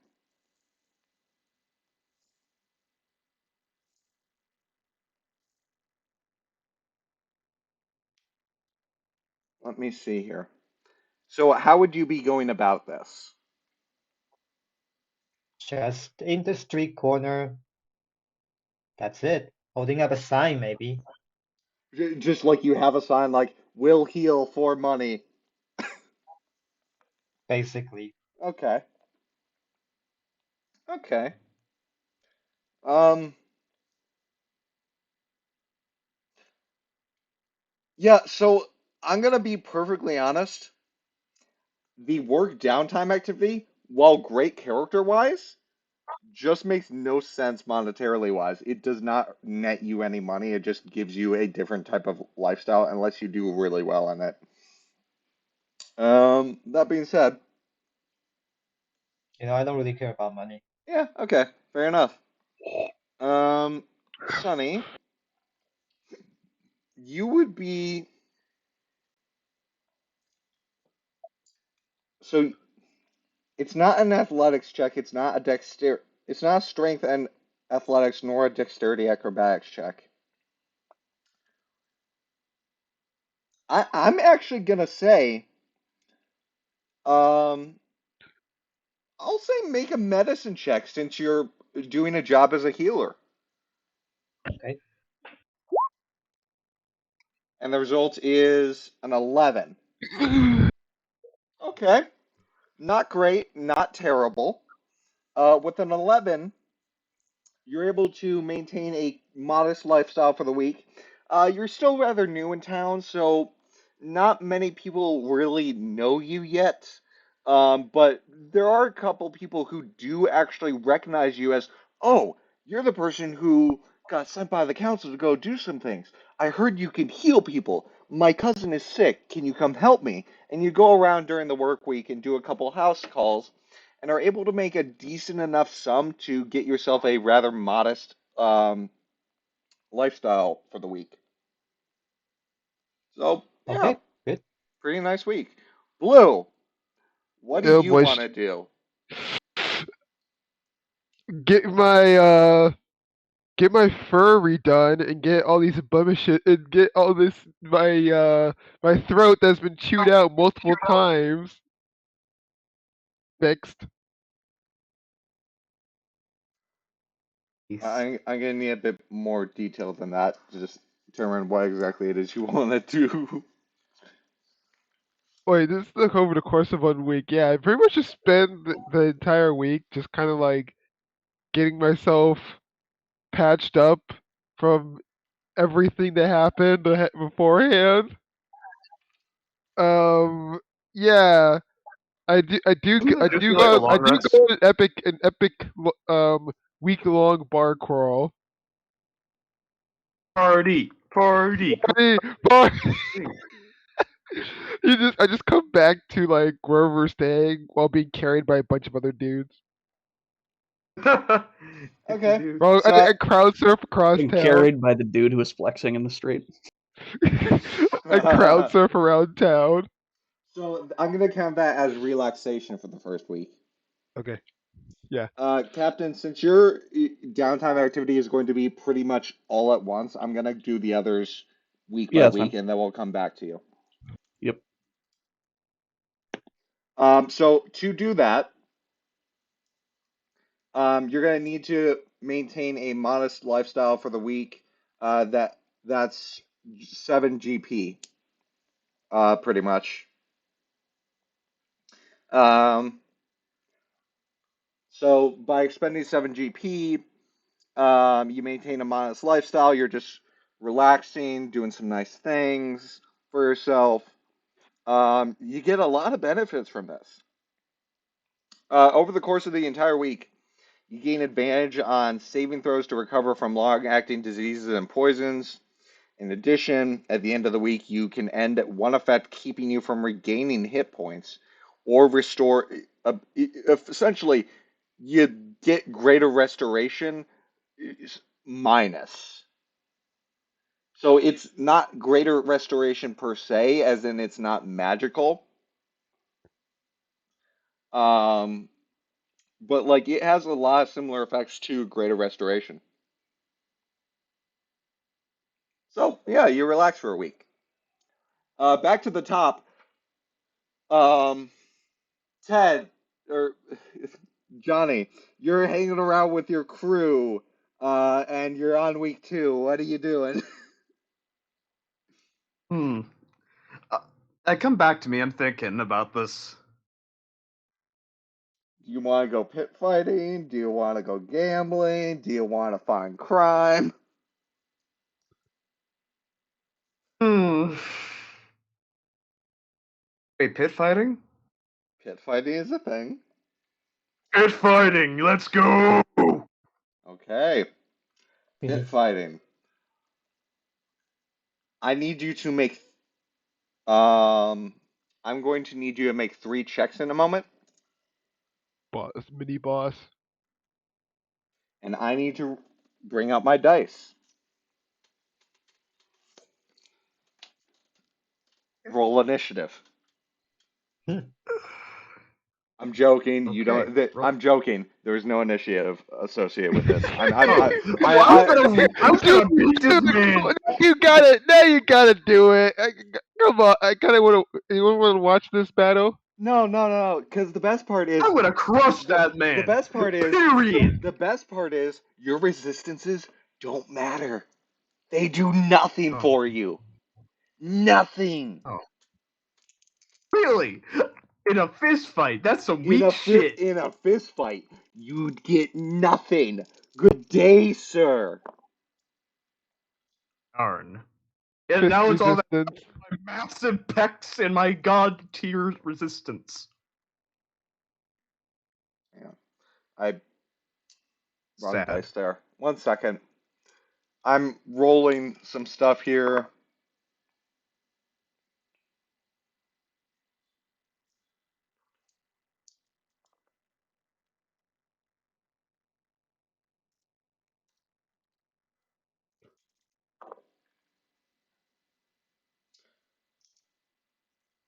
Let me see here. So how would you be going about this?
Just in the street corner. That's it. Holding up a sign, maybe.
Just like you have a sign like "Will heal for money."
Basically.
Okay. Okay. Um. Yeah. So I'm gonna be perfectly honest. The work downtime activity, while great character wise, just makes no sense monetarily wise. It does not net you any money. It just gives you a different type of lifestyle and lets you do really well in it. That being said,
I don't really care about money.
yeah, okay, fair enough. Sonny, you would be so it's not an athletics check, it's not a strength and athletics nor a dexterity acrobatics check. I'm actually gonna say, um, I'll say make a medicine check since you're doing a job as a healer.
Okay.
And the result is an 11. Okay, not great, not terrible. With an 11, you're able to maintain a modest lifestyle for the week. You're still rather new in town, so not many people really know you yet. But there are a couple people who do actually recognize you as, oh, you're the person who got sent by the council to go do some things. I heard you can heal people. My cousin is sick. Can you come help me? And you go around during the work week and do a couple house calls and are able to make a decent enough sum to get yourself a rather modest lifestyle for the week. So, yeah,
Okay. Good.
pretty nice week. Blue, what do
Oh
you
boy,
want to do?
get my get my fur redone and get all these blemishes and get all this my throat that's been chewed out multiple times fixed.
I'm gonna need a bit more detail than that to just determine what exactly it is you want to do.
Wait, this is like over the course of 1 week. Yeah, I pretty much just spend the entire week just kind of like getting myself patched up from everything that happened beforehand. Um, yeah,
Isn't
I
it just
do
like a
go
long rest?
on an epic week long bar crawl.
Party, party.
Hey, bar. I just come back to like where we're staying while being carried by a bunch of other dudes.
It's a
Okay,
dude.
Well,
so
I crowd surf across
Being
town.
carried by the dude who was flexing in the street.
I crowd surf around town.
so I'm gonna count that as relaxation for the first week.
Okay, yeah.
Captain, since your downtime activity is going to be pretty much all at once, I'm gonna do the others week
Yeah,
by
that's
week,
fine.
and then we'll come back to you.
Yep.
So to do that, you're gonna need to maintain a modest lifestyle for the week. That's 7 GP, pretty much. Um, so by expending 7 GP, you maintain a modest lifestyle. You're just relaxing, doing some nice things for yourself. You get a lot of benefits from this. Over the course of the entire week, you gain advantage on saving throws to recover from long-acting diseases and poisons. In addition, at the end of the week, you can end one effect keeping you from regaining hit points or restore. Essentially, you get greater restoration minus. So it's not greater restoration per se, as in it's not magical. Um, but like it has a lot of similar effects to greater restoration. So yeah, you relax for a week. Back to the top. Um, Ted or Johnny, you're hanging around with your crew, and you're on week 2. What are you doing?
Hmm. Come back to me. I'm thinking about this.
Do you want to go pit fighting? Do you want to go gambling? Do you want to find crime?
Hmm. Wait, pit fighting?
Pit fighting is a thing.
Good fighting. Let's go.
Okay. Pit fighting. I need you to make I'm going to need you to make 3 checks in a moment,
Boss, mini boss.
and I need to bring out my dice. Roll initiative. I'm joking. You
Okay.
don't. I'm joking. There is no initiative associated with this.
Oh, I'm
Dude,
gonna beat this
dude,
man.
you got it. Now you gotta do it. Come on, I kind of want to. You want to watch this battle?
no. Because the best part is
I'm gonna crush
the
that
the
man.
best part is
Period.
the best part is your resistances don't matter. They do nothing
Oh,
for you. Nothing.
oh. Really? In a fist fight? That's some weak shit.
In a fist fight, you'd get nothing. Good day, sir.
Darn. And
Fist
now it's all that
resistance.
my massive pecs and my god tier resistance.
Yeah, I wrong
Sad.
dice there. 1 second. I'm rolling some stuff here.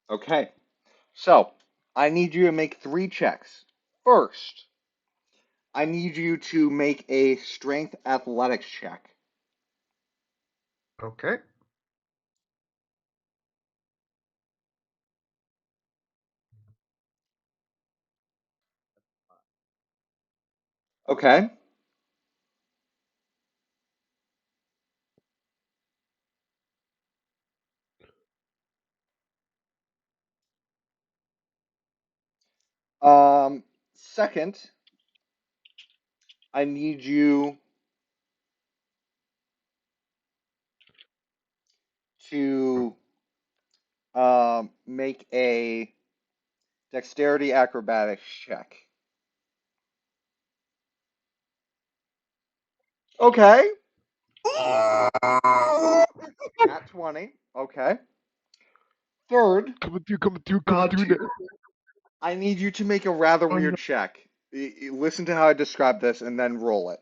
Okay. So, I need you to make 3 checks. First, I need you to make a strength athletics check.
Okay.
Okay. Second, I need you to make a dexterity acrobatics check. Okay. At 20. Okay. Third,
Coming through, coming through, coming
God
through.
tier.
I need you to make a rather
Oh, no.
weird check. Listen to how I describe this and then roll it.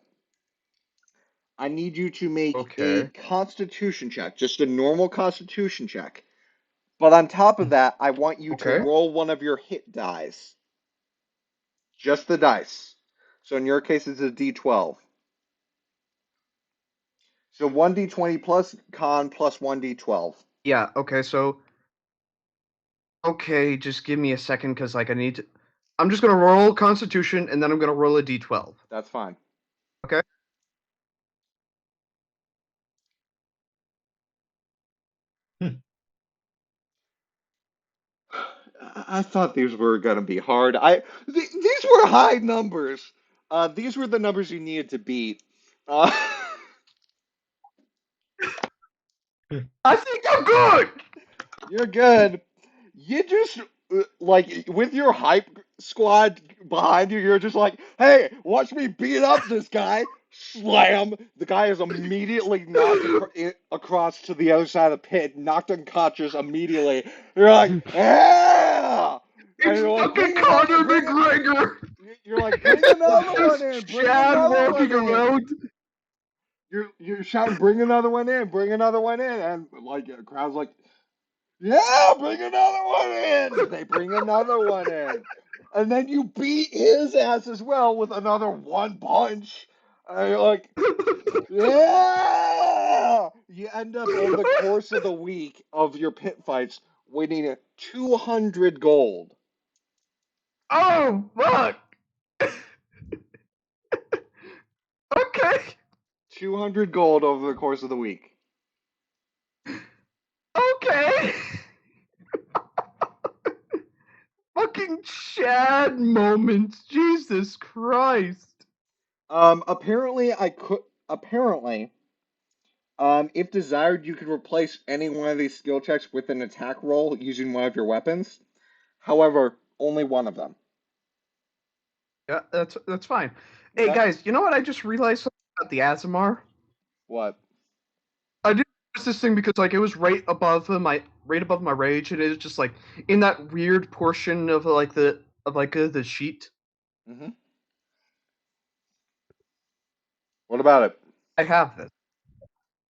I need you to make a
Okay.
constitution check, just a normal constitution check. But on top of that, I want you to
Okay.
roll one of your hit dice. Just the dice. So in your case, it's a d12. So 1d20 plus con plus 1d12.
Yeah, okay, so okay, just give me a second because like I need to I'm just gonna roll Constitution and then I'm gonna roll a D12.
That's fine.
Okay?
I thought these were going to be hard. These were high numbers. These were the numbers you needed to beat. Uh,
I think I'm good!
you're good. You just like with your hype squad behind you, you're just like, hey, watch me beat up this guy. Slam! The guy is immediately knocked across to the other side of the pit, knocked unconscious immediately. You're like, yeah! And
It's
you're like,
fucking Conor McGregor!
you're like, bring another one in,
Just
bring
Chad
another one
walking
in.
around.
You're shouting, bring another one in, bring another one in, and like the crowd's like, yeah, bring another one in. They bring another one in, and then you beat his ass as well with another one punch. And you're like, yeah. You end up over the course of the week of your pit fights winning 200 gold.
Oh fuck! Okay.
200 gold over the course of the week.
Okay. Fucking Chad moments. Jesus Christ.
Apparently I could. Apparently, if desired, you could replace any one of these skill checks with an attack roll using one of your weapons. However, only one of them.
Yeah, that's fine. Hey
Okay.
guys, you know what? I just realized something about the Azamar.
What?
I did notice this thing because like it was right above my rage, and it was just like in that weird portion of the sheet.
Hmm. What about it?
I have this.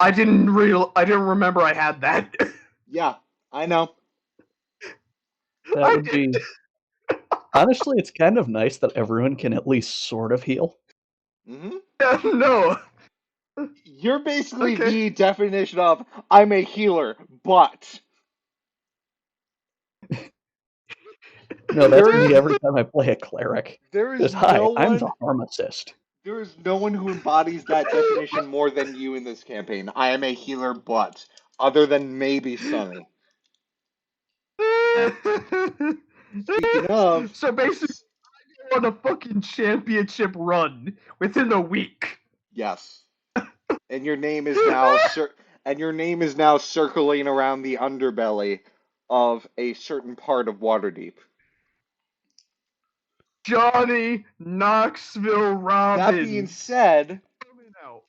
I didn't remember I had that.
Yeah, I know.
That
I
would be honestly, it's kind of nice that everyone can at least sort of heal.
Hmm.
did. No.
You're basically
Okay.
the definition of I'm a healer, but
No, that's
there
me
is
every time I play a cleric.
there is
Because hi,
no
I'm the
one
harm assist.
there is no one who embodies that definition more than you in this campaign. I am a healer, but other than maybe Sunny. Speaking of,
So basically, on a fucking championship run within a week.
yes. And your name is now circling around the underbelly of a certain part of Waterdeep.
Johnny Knoxville
That being
Robbins
said,
coming out.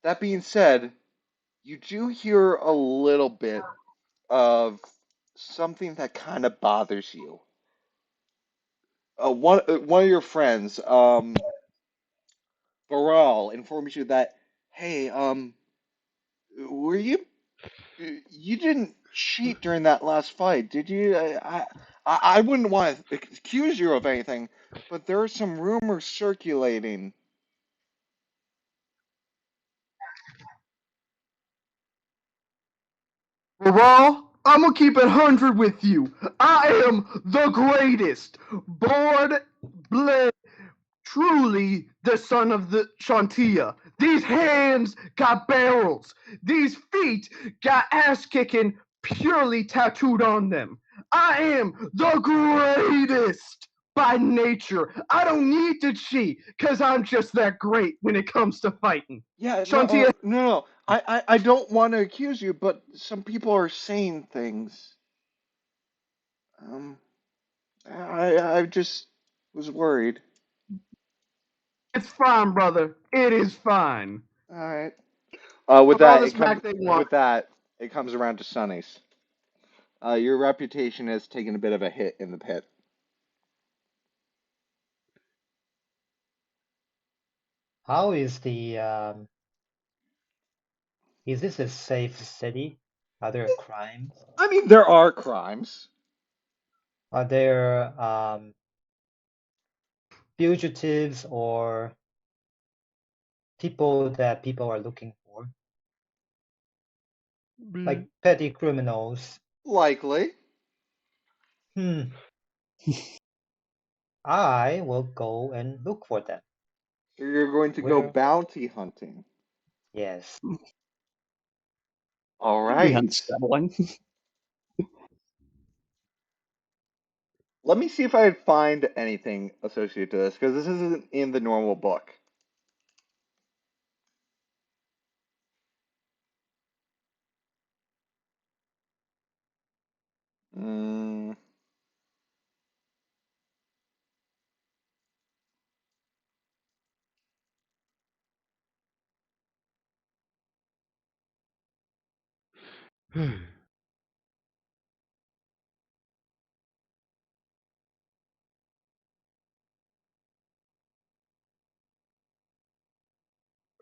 that being said, you do hear a little bit of something that kind of bothers you. One of your friends, Baral, informs you that, hey, were you didn't cheat during that last fight, did you? I wouldn't want to accuse you of anything, but there are some rumors circulating.
Raw, I'm gonna keep it 100 with you. I am the greatest. Born, bled, truly the son of the Shantia. These hands got barrels. These feet got ass kicking purely tattooed on them. I am the greatest by nature. I don't need to cheat because I'm just that great when it comes to fighting.
Yeah, no,
Shantia,
no. I don't want to accuse you, but some people are saying things. Um, I just was worried.
it's fine, brother. It is fine.
All right.
Put all the smack they want.
With that, it comes around to Sonny's. Your reputation has taken a bit of a hit in the pit.
How is the is this a safe city? Are there crimes?
I mean, there are crimes.
Are there fugitives or people that people are looking for? Like petty criminals.
Likely.
Hmm. I will go and look for them.
So you're going to go
Where?
bounty hunting.
Yes.
All
That'd be
right.
unsettling.
Let me see if I can find anything associated to this, because this isn't in the normal book. Mm,
All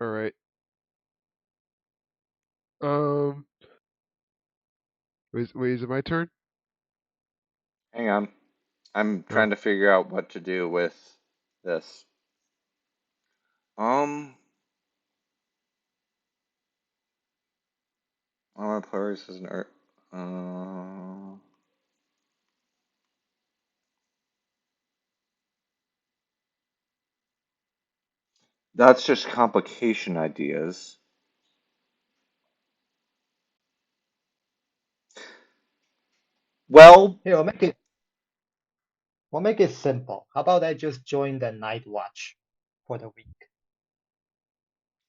right. Um. Wait, is it my turn?
hang on. I'm
Oh.
trying to figure out what to do with this. Um, armor players is an that's just complication ideas. Well,
Here, we'll make it simple. How about I just join the night watch for the week?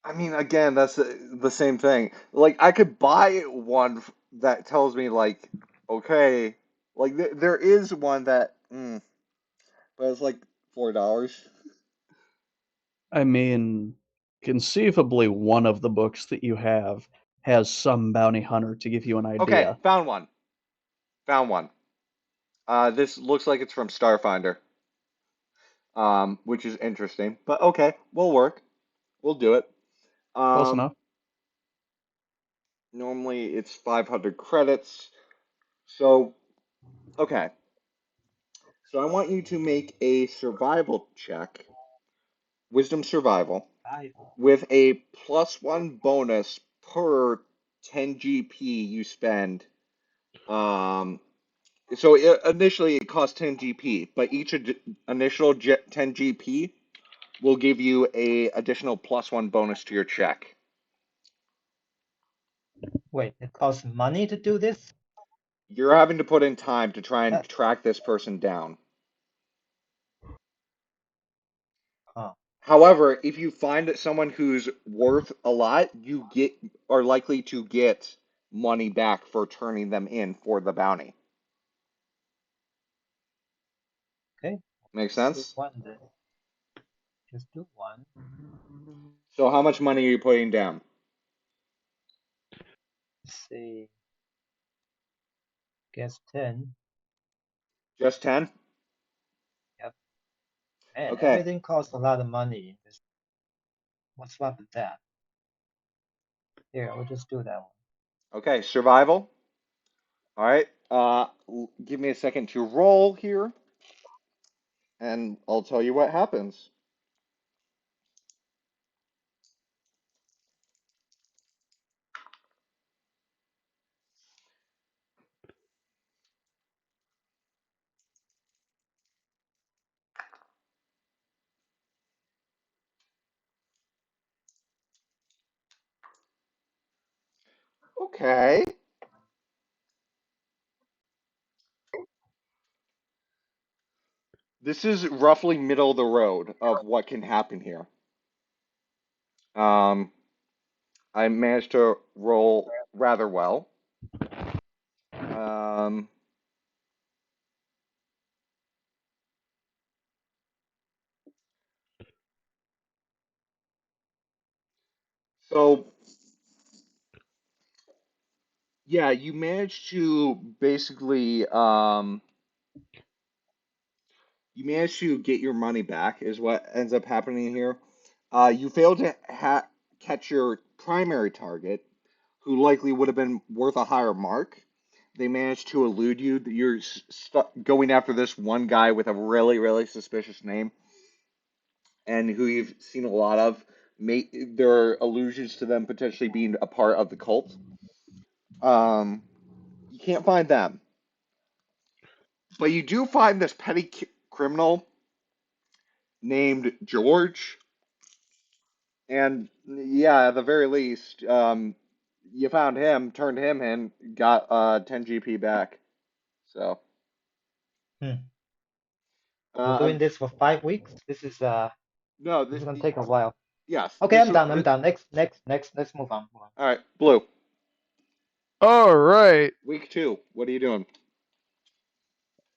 I mean, again, that's the same thing. Like, I could buy one that tells me, like, okay. Like there is one that, but it's like $4.
I mean, conceivably, one of the books that you have has some bounty hunter to give you an
Okay,
idea.
found one. Found one. This looks like it's from Starfinder, which is interesting. But okay, we'll work. We'll do it.
Close
Um,
enough.
Normally it's 500 credits. So, okay. So I want you to make a survival check, wisdom survival, with a +1 bonus per 10 GP you spend. Um, so initially it costs 10 GP, but each initial 10 GP will give you a additional +1 bonus to your check.
Wait, it costs money to do this?
You're having to put in time to try and
That,
track this person down.
huh.
However, if you find someone who's worth a lot, you are likely to get money back for turning them in for the bounty.
Okay,
Make
let's do
sense?
one then. Just do one.
So how much money are you putting down?
Let's see. Guess 10.
Just 10?
Yep. Man,
Okay.
everything costs a lot of money. What's up with that? Here, we'll just do that one.
Okay, survival. All right. Give me a second to roll here, and I'll tell you what happens. Okay. This is roughly middle of the road of what can happen here. Um, I managed to roll rather well. Um, so yeah, you managed to basically you manage to get your money back, is what ends up happening here. You fail to catch your primary target, who likely would have been worth a higher mark. They managed to elude you. You're going after this one guy with a really, really suspicious name, and who you've seen a lot of. There are allusions to them potentially being a part of the cult. Um, you can't find them, but you do find this petty criminal named George. And yeah, at the very least, you found him, turned him in, got 10 GP back. So,
Hmm. We're
uh,
doing this for 5 weeks.
no,
This is gonna take a while.
yes,
Okay,
this
I'm
is
done. I'm done. Next. Let's move on. Move on.
all right. Blue,
All right.
week 2. What are you doing?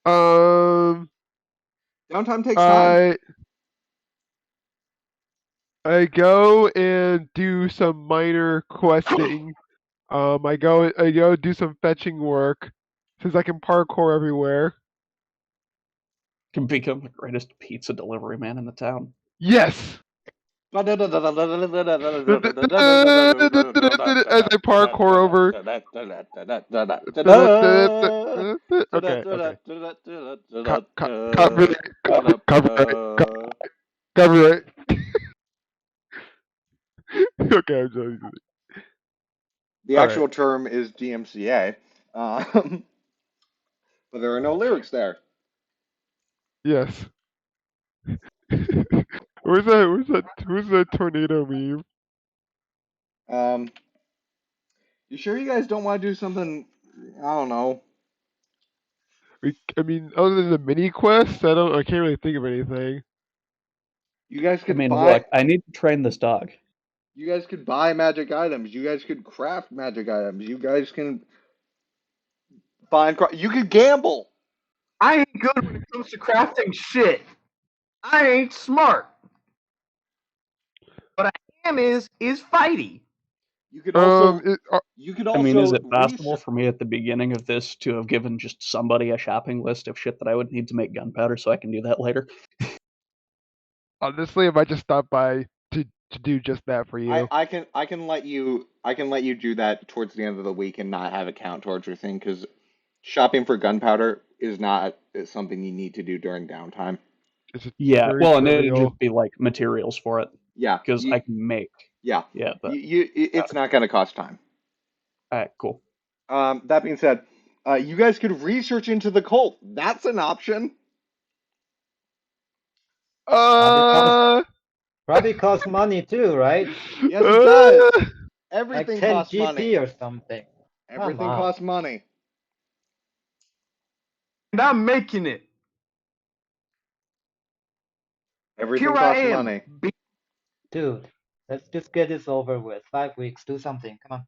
Um,
Downtime takes time.
I I go and do some minor questing. I go do some fetching work since I can parkour everywhere.
Can become the greatest pizza delivery man in the town.
Yes.
As
As I parkour over. Okay, okay. Copyright, copyright, copyright. Okay, I'm sorry.
the
All right.
actual term is DMCA, but there are no lyrics there.
Yes. Where's that tornado meme?
Um, you sure you guys don't want to do something? I don't know.
I mean, other than the mini quests, I can't really think of anything.
You guys
I
could
mean,
buy.
look, I need to train this dog.
You guys could buy magic items. You guys could craft magic items. You guys can You could gamble.
I ain't good when it comes to crafting shit. I ain't smart. What I am is fighty.
You could also
It,
you could
I mean, is
also
it possible
research.
for me at the beginning of this to have given just somebody a shopping list of shit that I would need to make gunpowder so I can do that later?
honestly, I might just stop by to do just that for you.
I can let you do that towards the end of the week and not have it count towards your thing because shopping for gunpowder is something you need to do during downtime.
It's just
Yeah,
very
well, and it'd
trivial.
just be like materials for it
Yeah,
because I can make.
yeah,
Yeah, but
it's not going to cost time.
all right, cool.
That being said, you guys could research into the cult. That's an option.
Uh,
Probably costs money too, right?
Yes, it does.
uh,
Like
Everything
10
costs money.
GP or something. Come
Everything
on.
costs money.
And I'm making it.
Everything
Here I
costs
am.
money.
Dude, let's just get this over with. 5 weeks, do something. Come on.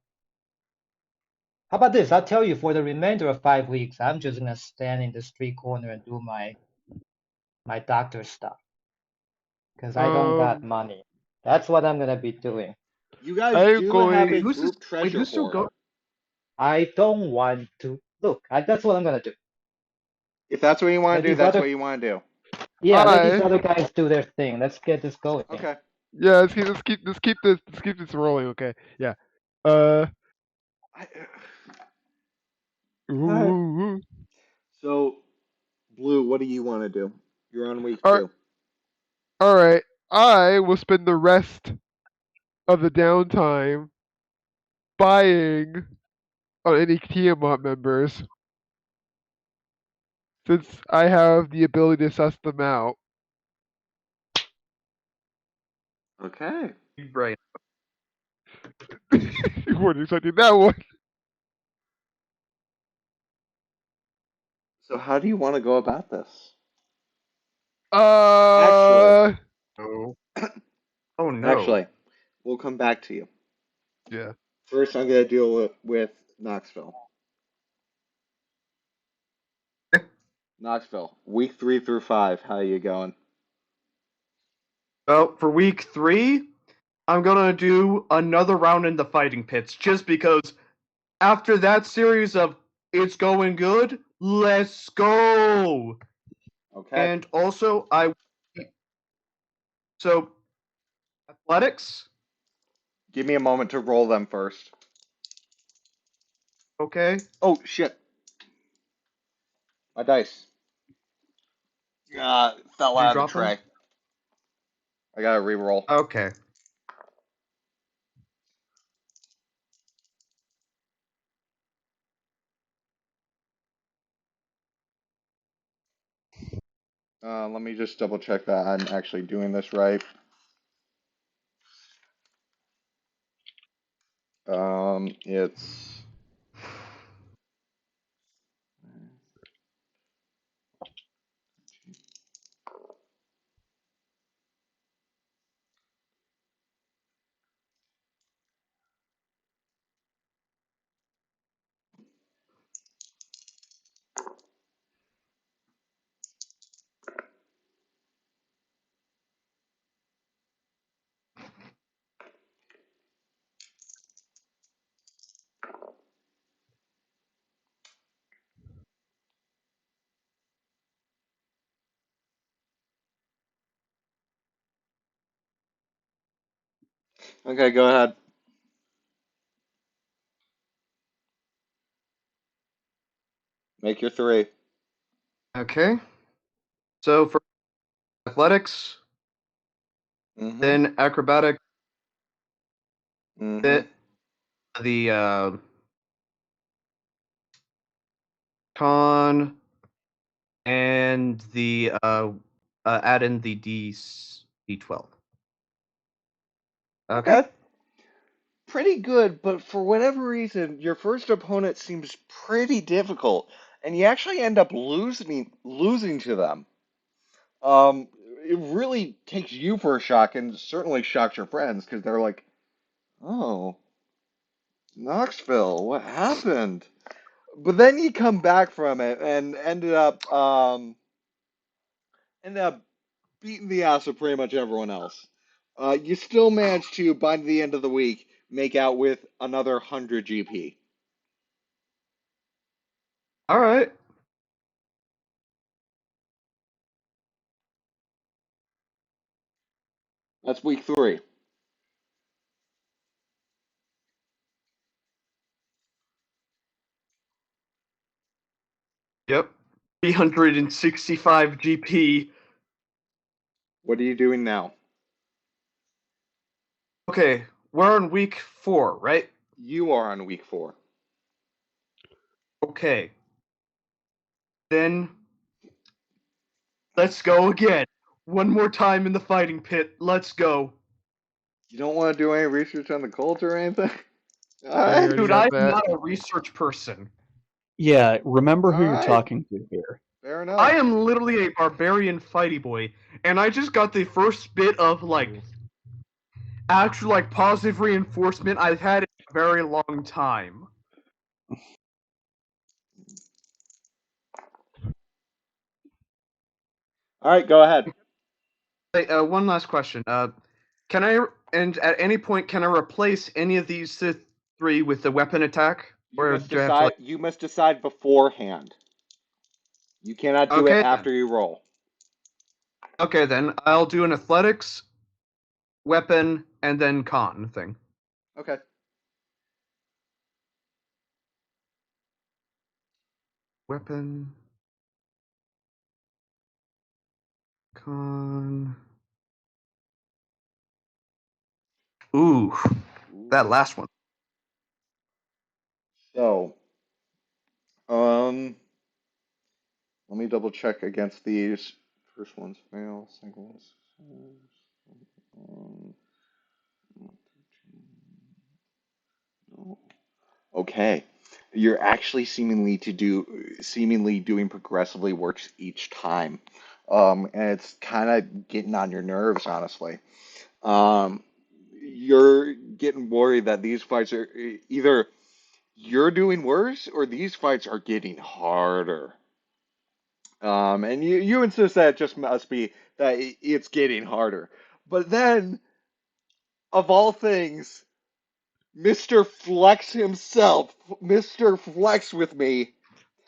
How about this? I'll tell you for the remainder of 5 weeks, I'm just gonna stand in the street corner and do my doctor stuff. Because I don't got
um,
money. That's what I'm gonna be doing.
You guys
I'm
do have
going.
a
Wait, who's this?
group
Wait,
treasure
who's still
hoard.
going?
I don't want to look. That's what I'm gonna do.
If that's what you want
Let
to do,
these
that's
other
what you want to do.
Yeah, let these
I
other guys do their thing. Let's get this going.
Okay.
yeah. Let's keep this rolling. Okay. Yeah. Uh.
I, Alright.
Ooh.
So, Blue, what do you want to do? You're on week
All right.
2.
All right. I will spend the rest of the downtime buying on any Tiamat members since I have the ability to suss them out.
Okay.
Right.
You weren't expecting that one.
So, how do you want to go about this? Actually,
Uh.
Oh. Oh no.
actually, we'll come back to you.
Yeah.
First, I'm going to deal with Knoxville. Knoxville, week 3 through 5. How you going?
Well, for week 3, I'm gonna do another round in the fighting pits just because after that series of it's going good, let's go.
Okay.
And also, so athletics,
Give me a moment to roll them first.
okay?
Oh shit! My dice. Fell
Did you
out of the
drop them?
tray. I gotta re-roll.
Okay.
Let me just double check that I'm actually doing this right. It's okay. Go ahead. Make your 3.
Okay. So for athletics,
Mm-hmm.
then acrobatic,
Mm-hmm.
bit the con, and the add in the D12. Okay.
Okay. Pretty good, but for whatever reason, your first opponent seems pretty difficult, and you actually end up losing to them. Um, it really takes you for a shock, and certainly shocks your friends because they're like, "Oh, Knoxville, what happened?" But then you come back from it and ended up beating the ass of pretty much everyone else. You still managed to, by the end of the week, make out with another 100 GP.
All right.
That's week 3.
Yep. 365 GP.
What are you doing now?
Okay, we're on week 4, right?
You are on week 4.
Okay. Then let's go again. One more time in the fighting pit. Let's go.
You don't want to do any research on the cult or anything?
Yeah, you
Alright.
already
Dude,
got
I'm
that.
not a research person.
Yeah, remember who you're
Alright.
talking to here.
Fair enough.
I am literally a barbarian fighty boy, and I just got the first bit of actual positive reinforcement I've had in a very long time.
Alright, go ahead.
Hey, one last question. Can I and at any point can I replace any of these three with the weapon attack, or do I have to
You must decide beforehand. You cannot do it
Okay then.
after you roll.
Okay then, I'll do an athletics, weapon, and then con thing.
Okay.
Weapon, con. Ooh, that last one.
So, let me double check against these. First one's fail, second one's um, no. Okay. You're actually seemingly doing progressively worse each time. And it's kind of getting on your nerves, honestly. Um, you're getting worried that these fights are either you're doing worse or these fights are getting harder. And you insist that it just must be that it's getting harder. But then, of all things, Mr. Flex himself, Mr. Flex with me,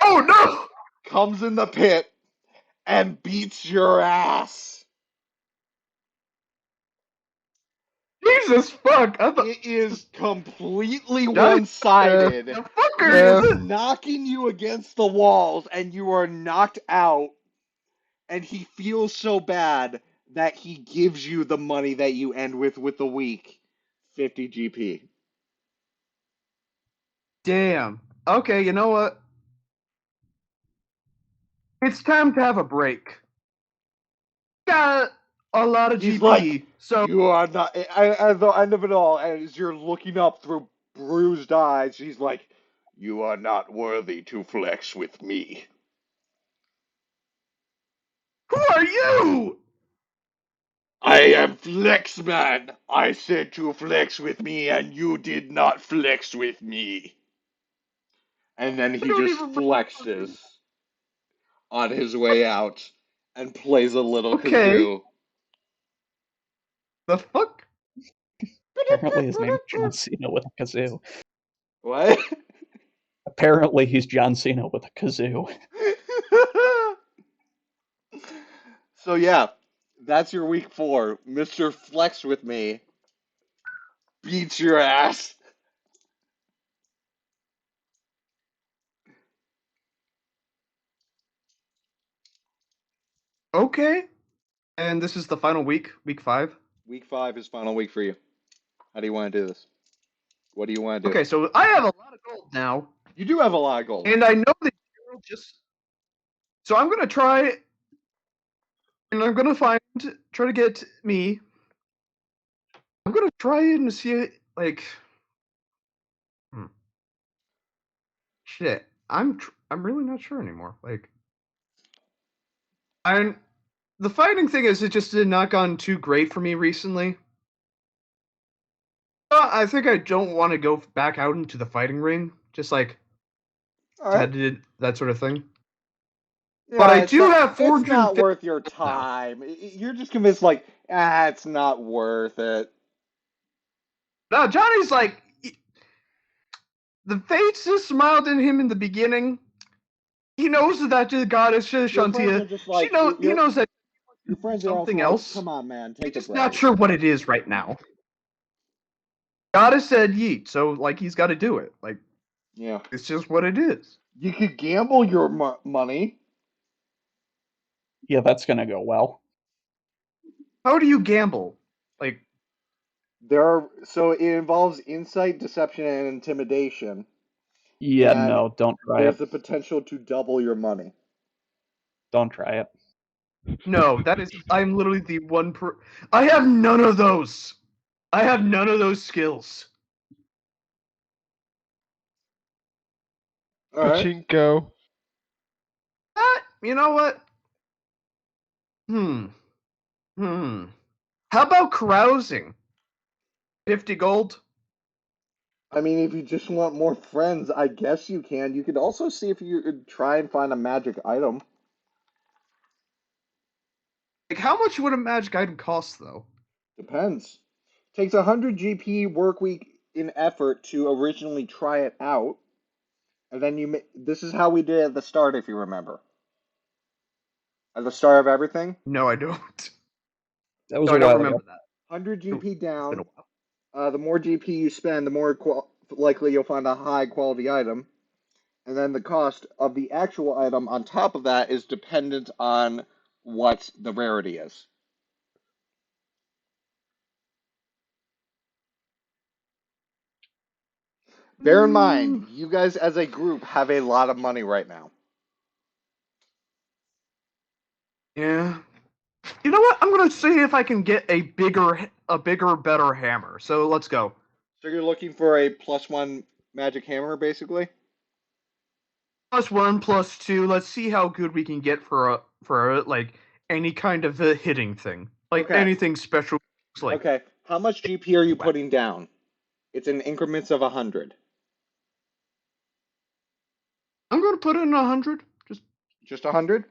Oh no!
comes in the pit and beats your ass.
Jesus fuck!
It is completely
Giant
one-sided.
the
He is
F.
fuckers!
knocking you against the walls, and you are knocked out. And he feels so bad that he gives you the money that you end with the week, 50 GP.
Damn. Okay, you know what? It's time to have a break. Got a lot of
He's
GP,
like,
so
you are not. At the end of it all, as you're looking up through bruised eyes, he's like, you are not worthy to flex with me.
who are you?
I am Flexman. I said to flex with me, and you did not flex with me. And then
I
he
don't
just
even remember.
flexes on his way out and plays a little
Okay,
kazoo.
the fuck?
Apparently his name's John Cena with a kazoo.
What?
Apparently he's John Cena with a kazoo.
So yeah, that's your week 4. Mr. Flex with me beats your ass.
Okay. And this is the final week, week 5.
Week 5 is final week for you. How do you want to do this? What do you want to do?
Okay, so I have a lot of gold now,
You do have a lot of gold.
and I know that you'll just. So I'm gonna try, and I'm gonna try to get me. I'm gonna try and see it, hmm, shit. I'm really not sure anymore. I'm the fighting thing is it just did not gone too great for me recently. I think I don't want to go back out into the fighting ring. Just
All right.
that sort of thing. But
Yeah,
I do have
it's not
450
worth your
now.
time. You're just convinced like, it's not worth it.
Now Johnny's like, the fates just smiled at him in the beginning. He knows that the goddess
Your friends are
Shantia.
just like
He knows that
your friends are also
something
like,
else.
come on, man,
He's
take a
just not
break.
sure what it is right now. Goddess said yeet, so like he's got to do it. Like
Yeah.
it's just what it is.
You could gamble your money.
Yeah, that's gonna go well.
How do you gamble? Like
So it involves insight, deception, and intimidation,
Yeah,
and
no, don't try
there's
it.
the potential to double your money.
Don't try it.
no, that is I'm literally the one I have none of those. I have none of those skills.
All right.
Pachinko.
You know what? Hmm. Hmm. How about carousing? 50 gold?
I mean, if you just want more friends, I guess you can. You could also see if you could try and find a magic item.
Like how much would a magic item cost though?
Depends. Takes 100 GP work week in effort to originally try it out, and then this is how we did it at the start, if you remember. At the start of everything,
No, I don't.
That was
No,
a
I don't
while ago.
remember that.
100 GP
It's been a
down.
while.
The more GP you spend, the more likely you'll find a high quality item. And then the cost of the actual item on top of that is dependent on what the rarity is. Bear in mind, you guys as a group have a lot of money right now.
Yeah. You know what? I'm gonna see if I can get a bigger, better hammer. So let's go.
So you're looking for a +1 magic hammer, basically?
+1, +2. Let's see how good we can get for like any kind of a hitting thing, like
Okay.
anything special, like
Okay. How much GP are you
weapon.
putting down? It's in increments of 100.
I'm gonna put in 100.
Just 100?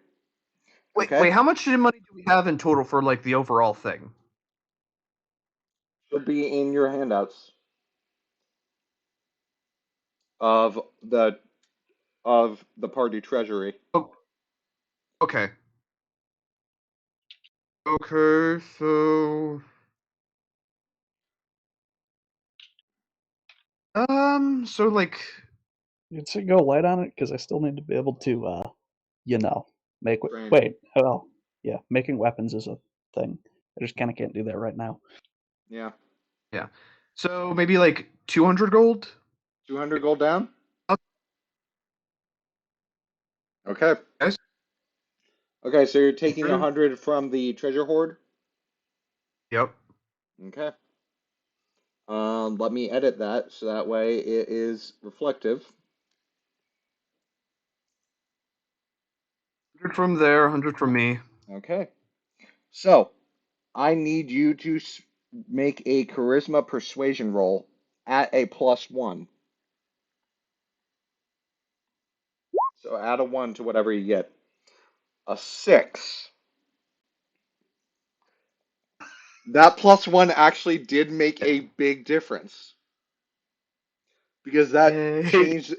Okay.
Wait. How much money do we have in total for like the overall thing?
Should be in your handouts of the party treasury.
Oh, okay. Okay, so so like
You should go light on it because I still need to be able to, you know, make.
Train.
Wait, oh, yeah, making weapons is a thing. I just kind of can't do that right now.
Yeah.
yeah, so maybe like 200 gold.
200 gold down?
Oh,
Okay.
guys,
Okay, so you're taking
100.
100 from the treasure hoard?
Yep.
Okay. Let me edit that so that way it is reflective.
100 from there, 100 from me.
Okay. So, I need you to make a charisma persuasion roll at a +1. So add a 1 to whatever you get. A 6. That +1 actually did make a big difference because
Yay!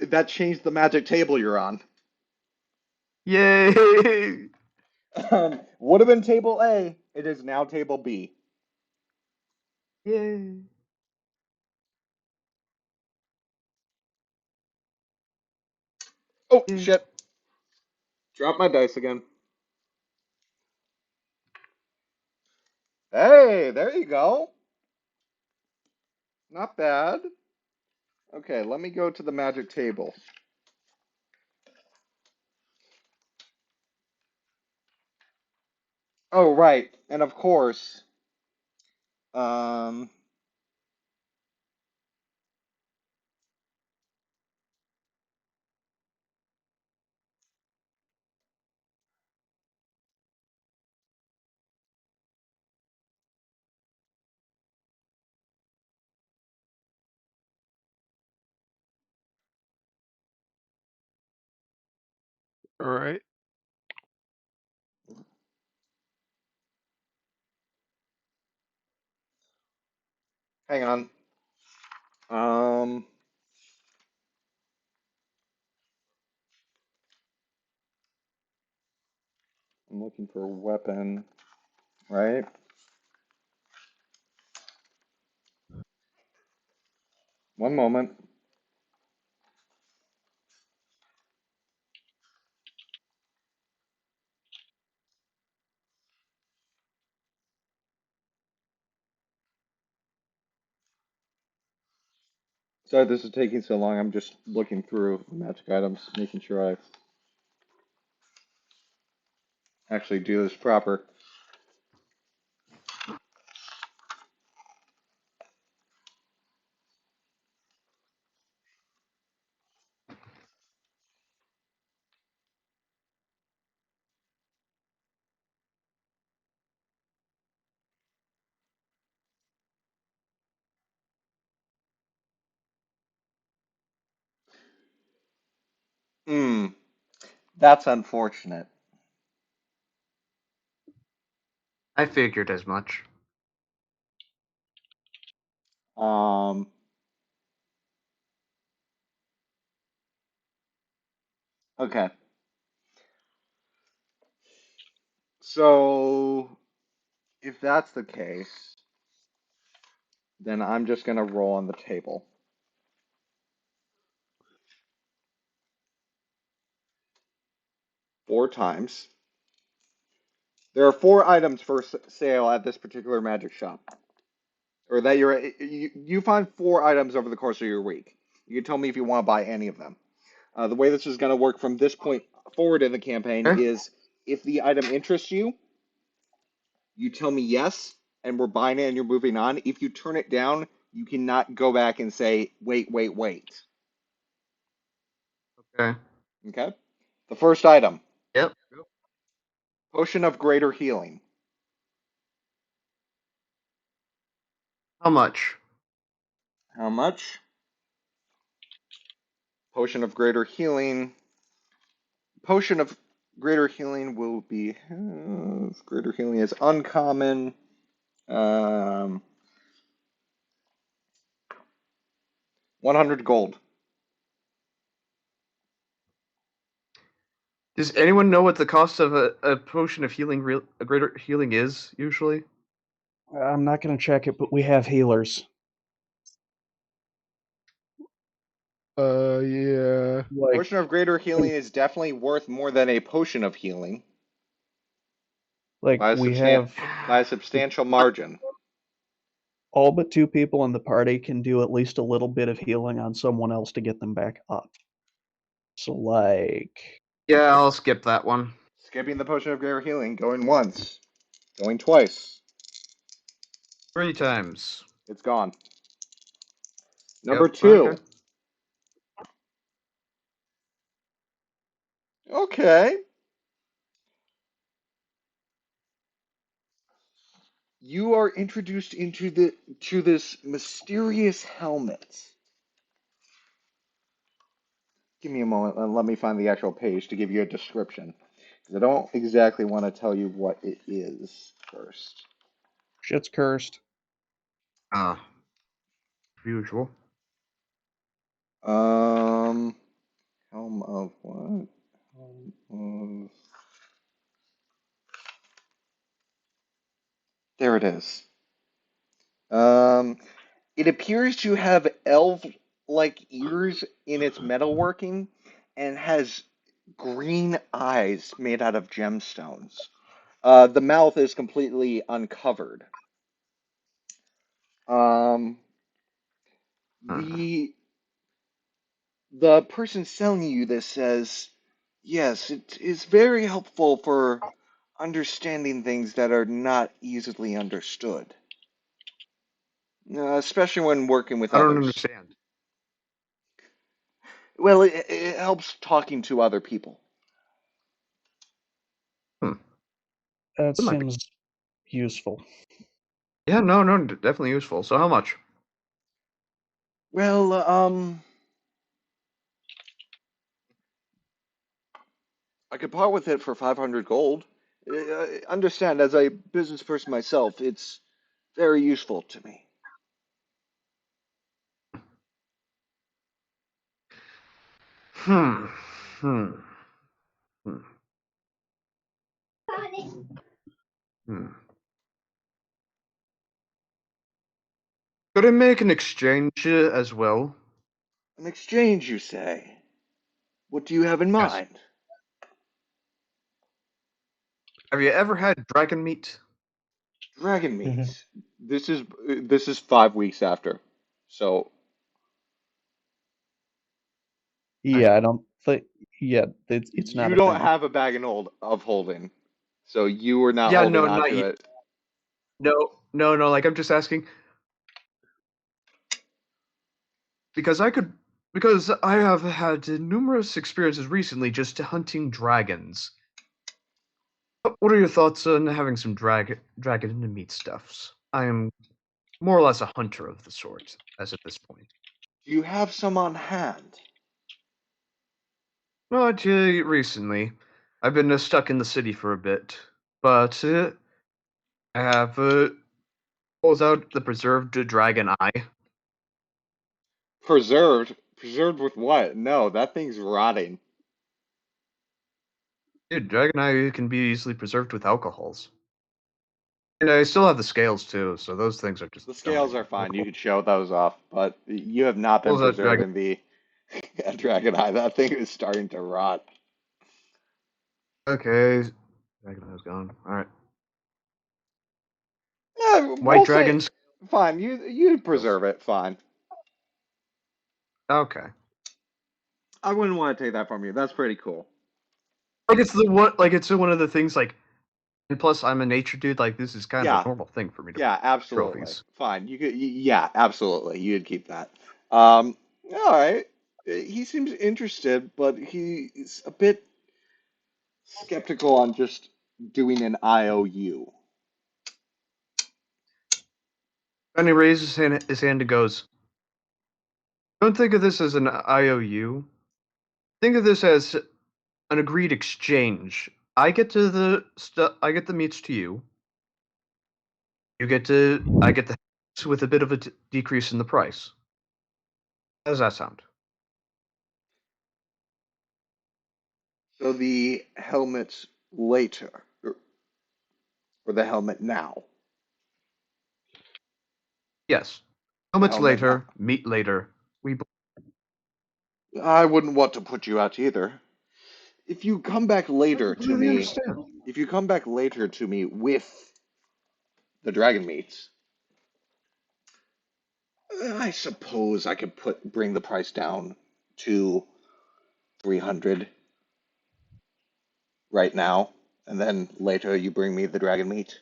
that changed the magic table you're on.
Yay!
Would have been table A. It is now table B.
Yay!
Oh
Yay!
shit! Drop my dice again. Hey, there you go. Not bad. Okay, let me go to the magic table. Oh, right. And of course, um,
All right.
Hang on. Um, I'm looking for a weapon, right? One moment. Sorry this is taking so long. I'm just looking through the magic items, making sure I actually do this proper. Hmm, that's unfortunate.
I figured as much.
Um, okay. So if that's the case, then I'm just gonna roll on the table 4 times. There are 4 items for sale at this particular magic shop, or that you find 4 items over the course of your week. You can tell me if you want to buy any of them. The way this is going to work from this point forward in the campaign
Okay.
is if the item interests you, you tell me yes, and we're buying it and you're moving on. If you turn it down, you cannot go back and say, wait, wait, wait.
Okay.
Okay? The first item,
Yep.
Potion of Greater Healing.
How much?
How much? Potion of Greater Healing. Potion of Greater Healing will be. Greater Healing is uncommon. Um, 100 gold.
Does anyone know what the cost of a potion of healing, a greater healing, is usually?
I'm not going to check it, but we have healers.
Yeah.
Like,
Potion of Greater Healing is definitely worth more than a Potion of Healing
like
by a
we have
substantial margin.
all but 2 people in the party can do at least a little bit of healing on someone else to get them back up. So, like,
Yeah, I'll skip that one.
Skipping the Potion of Greater Healing, going once, going twice.
3 times.
It's gone. Number
Yep. Okay.
2. Okay. You are introduced into to this mysterious helmet. Give me a moment and let me find the actual page to give you a description. Because I don't exactly want to tell you what it is first.
shit's cursed.
Ah, usual.
Um, Helm of what? Helm of... There it is. Um, it appears to have elf-like ears in its metalworking and has green eyes made out of gemstones. The mouth is completely uncovered. Um,
Uh,
the the person selling you this says, yes, it is very helpful for understanding things that are not easily understood, especially when working with
I don't
others.
understand.
Well, it helps talking to other people.
Hmm.
That
That might be.
seems useful.
Yeah, no, definitely useful. So how much?
Well, I could part with it for 500 gold. Understand, as a business person myself, it's very useful to me.
Hmm. Hmm. Hmm. Hmm. Could I make an exchange as well?
An exchange, you say? What do you have in
Yes.
mind?
Have you ever had dragon meat?
Dragon meat. This is 5 weeks after. So
Yeah, I don't think. Yeah, it's not
you
a
don't
thing.
have a bag of holding. So you were not
Yeah,
holding
no,
on
not
to
yet.
it.
No. Like I'm just asking because because I have had numerous experiences recently just hunting dragons. What are your thoughts on having some dragon meat stuffs? I am more or less a hunter of the sort as at this point.
Do you have some on hand?
Not recently. I've been stuck in the city for a bit, but I have pulls out the preserved dragon eye.
Preserved? Preserved with what? No, that thing's rotting.
Dude, dragon eye can be easily preserved with alcohols. And I still have the scales too, so those things are just
The
don't
scales
make
are
me
fine. You
local.
could show those off, but you have not been
Pulls out dragon.
preserving the Dragon Eye. That thing is starting to rot.
Okay, dragon eye's gone. All right,
Yeah,
white
we'll say
dragons
fine. You
scales.
preserve it, fine.
Okay,
I wouldn't want to take that from you. That's pretty cool.
like it's the one, like it's one of the things. Like, and plus, I'm a nature dude. Like, this is kind of
Yeah,
a normal thing for me to
yeah, absolutely.
trophies.
Fine. You could, yeah, absolutely. You'd keep that. All right. He seems interested, but he's a bit skeptical on just doing an IOU.
And he raises his hand and goes, "Don't think of this as an IOU. Think of this as an agreed exchange. I get the meats to you. I get the with a bit of a decrease in the price. How does that sound?"
So the helmet's later, or the helmet now.
Yes.
The
Helmets
helmet now.
later, meat later. We
I wouldn't want to put you out either. If you come back
I
later to
completely
me,
understand.
if you come back later to me with the dragon meats, I suppose I could bring the price down to 300 right now, and then later you bring me the dragon meat.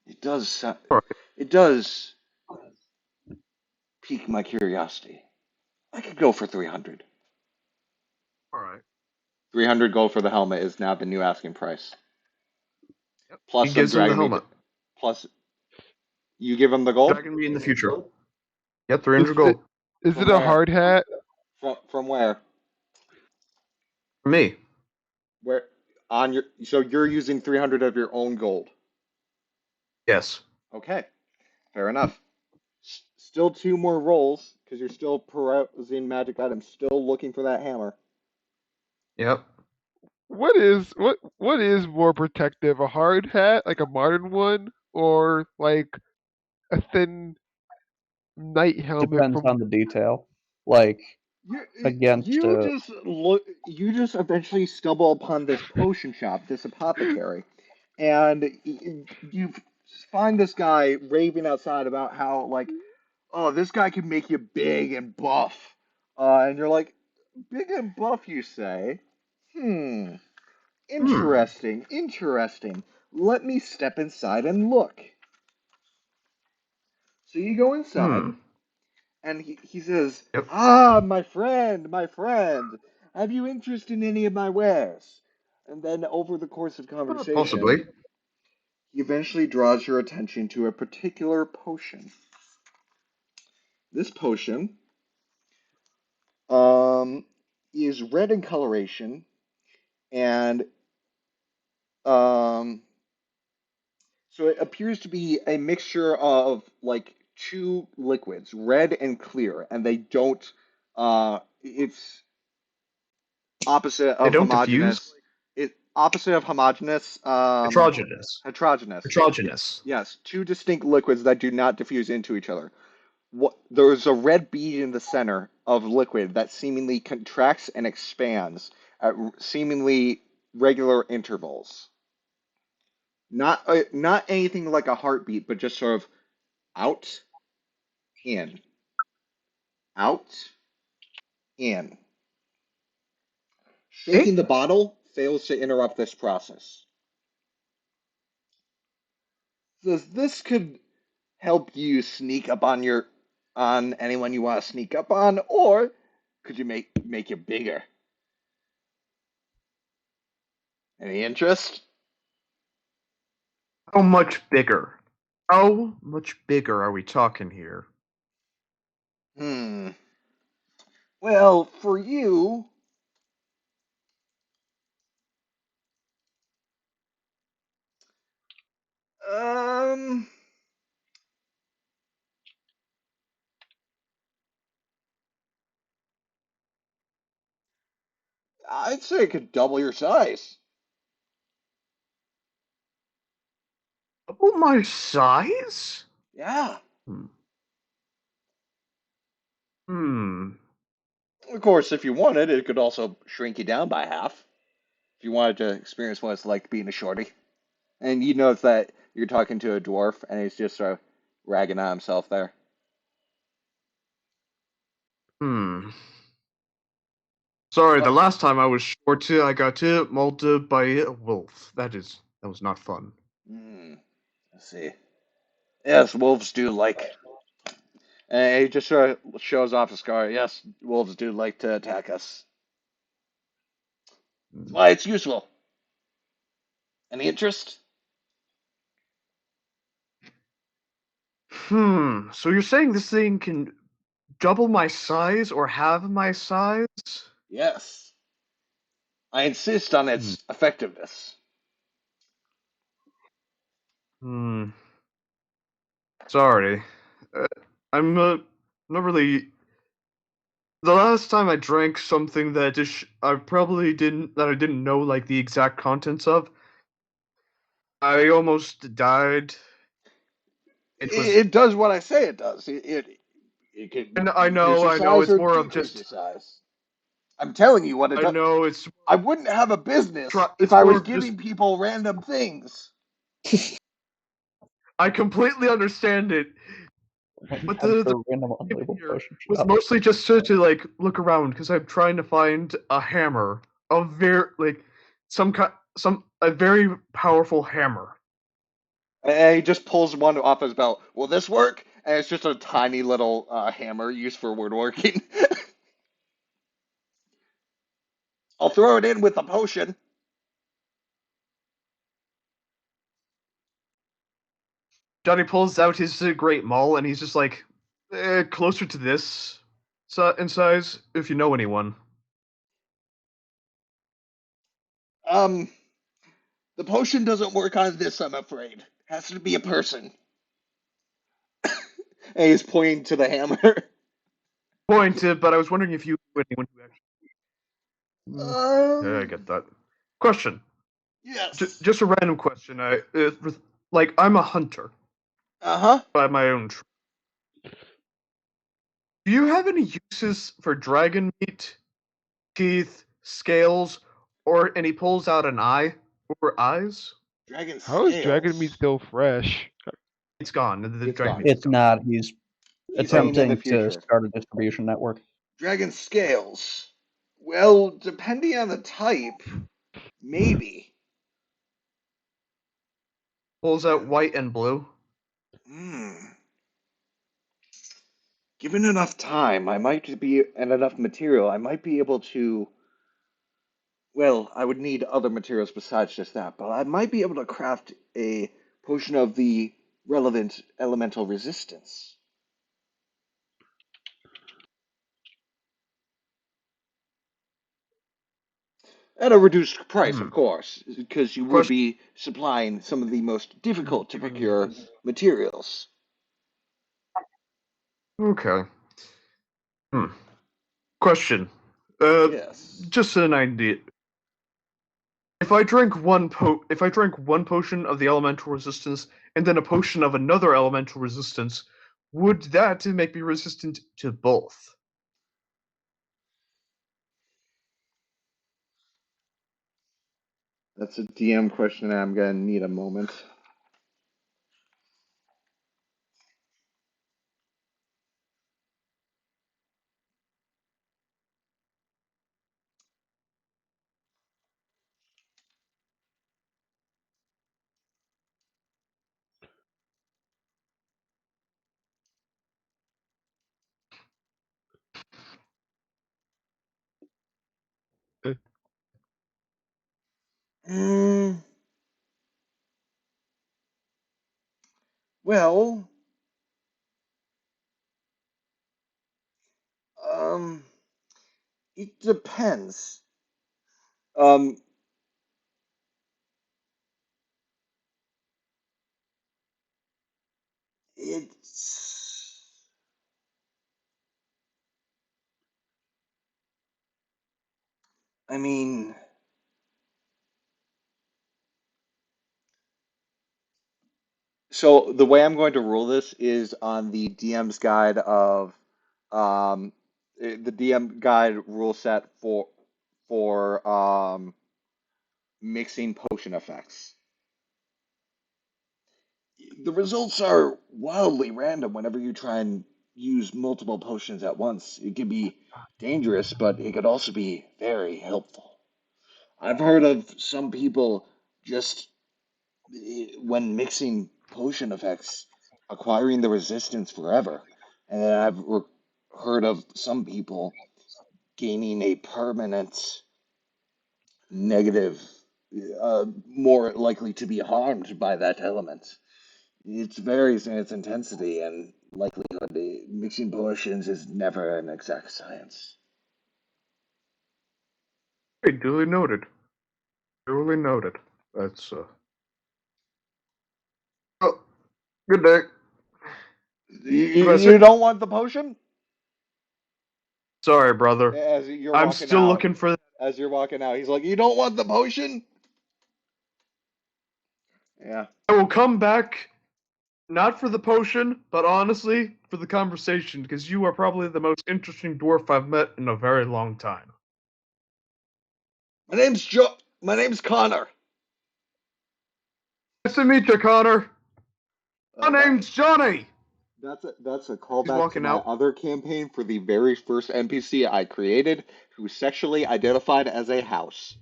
It does
All right.
it does pique my curiosity. I could go for 300.
All right.
300 gold for the helmet is now the new asking price.
Yep.
Plus
He
some
gives him the
dragon meat.
helmet.
Plus, you give him the gold?
Dragon meat in the future. Yep,
Is
300
it
gold.
is
From
it a
where?
hard hat?
From where?
For me.
Where on your so you're using 300 of your own gold.
Yes.
Okay, fair enough. Still two more rolls because you're still perusing magic items, still looking for that hammer.
Yep.
What is more protective? A hard hat, like a modern one, or like a thin knight helmet
Depends
from
on the detail. Like
You
against
you just look you just eventually stumble upon this potion shop, this apothecary, and you find this guy raving outside about how like, oh, this guy can make you big and buff. And you're like, big and buff, you say? Hmm.
Hmm.
Interesting, interesting. Let me step inside and look. So you go
Hmm.
inside, and he says,
Yep.
"Ah, my friend, have you interest in any of my wares?" And then over the course of conversation,
Possibly.
he eventually draws your attention to a particular potion. This potion is red in coloration, and um, so it appears to be a mixture of like two liquids, red and clear, and they don't. It's opposite
They
of
don't diffuse.
homogeneous. It opposite of homogeneous.
Heterogeneous.
Heterogeneous.
Heterogeneous.
Yes, two distinct liquids that do not diffuse into each other. There's a red bead in the center of liquid that seemingly contracts and expands at seemingly regular intervals. Not anything like a heartbeat, but just sort of out, in, out, in.
Eh?
Shaking the bottle fails to interrupt this process. This could help you sneak up on anyone you want to sneak up on, or could you make it bigger? Any interest?
How much bigger? How much bigger are we talking here?
Hmm. Well, for you, um, I'd say it could double your size.
Double my size?
Yeah.
Hmm. Hmm.
Of course, if you wanted, it could also shrink you down by half. If you wanted to experience what it's like being a shorty. And you notice that you're talking to a dwarf, and he's just sort of ragging on himself there.
Hmm. Sorry, the
Well,
last time I was short, I got mauled by a wolf. That was not fun.
let's see. Yes, wolves do like. And he just sort of shows off his scar. Yes, wolves do like to attack us. That's
Hmm.
why it's useful. Any interest?
So you're saying this thing can double my size or halve my size?
Yes. I insist on
Hmm.
its effectiveness.
Hmm. Sorry. Uh, I'm not really. The last time I drank something I probably didn't know like the exact contents of, I almost died. It was,
It does what I say it does. It can
and
increase your
I know,
size
it's
or
more of
decrease your
just,
size. I'm telling you what it
I
does.
know
I wouldn't have a business if
it's
I
more
was
of just,
giving people random things.
I completely understand it, but
Time
the
for a random
aim
unlabeled
here
potion
was
shop.
mostly just to like look around because I'm trying to find a hammer, a very like some a very powerful hammer.
And he just pulls one off his belt. Will this work? And it's just a tiny little hammer used for woodworking. I'll throw it in with the potion.
Johnny pulls out his Great Maul and he's just like, closer to this in size, if you know anyone.
Um, the potion doesn't work on this, I'm afraid. Has to be a person. And he's pointing to the hammer.
Pointed, but I was wondering if you knew anyone who actually. Mm, yeah, I get that. Question.
Yes.
Just a random question. Like, I'm a hunter
Uh-huh.
by my own. Do you have any uses for dragon meat, teeth, scales, or and he pulls out an eye or eyes?
Dragon
How is dragon meat
scales.
still fresh?
It's gone. The
It's
dragon
gone.
meat is
It's
gone.
not. He's
He's saying in the
attempting to
future.
start a distribution network.
Dragon scales. Well, depending on the type, maybe.
Pulls out white and blue.
Hmm. Given enough time, I might be and enough material, I might be able to. Well, I would need other materials besides just that, but I might be able to craft a potion of the relevant elemental resistance. At a reduced price, of
Hmm.
course, because you would
Question.
be supplying some of the most difficult to procure materials.
Okay. Hmm. Question.
Yes.
Just an idea. If I drink one potion of the elemental resistance and then a potion of another elemental resistance, would that make me resistant to both?
That's a DM question, and I'm gonna need a moment. Mm, well, um, it depends. Um, it's. I mean, so the way I'm going to rule this is on the DM's guide of, um, the DM guide rule set for mixing potion effects. The results are wildly random whenever you try and use multiple potions at once. It can be dangerous, but it could also be very helpful. I've heard of some people just when mixing potion effects acquiring the resistance forever. And then heard of some people gaining a permanent negative, more likely to be harmed by that element. It varies in its intensity and likelihood. Mixing potions is never an exact science.
Okay, duly noted. Duly noted. That's Oh, good day.
You
Professor?
don't want the potion?
Sorry, brother.
As you're
I'm
walking
still
out,
looking for
as you're walking out, he's like, "You don't want the potion?" Yeah.
I will come back not for the potion, but honestly, for the conversation, because you are probably the most interesting dwarf I've met in a very long time.
My name's Joe. My name's Connor.
Nice to meet you, Connor. My
That
name's Johnny.
that's a
He's
callback to
walking
my
out.
other campaign for the very first NPC I created, who sexually identified as a house.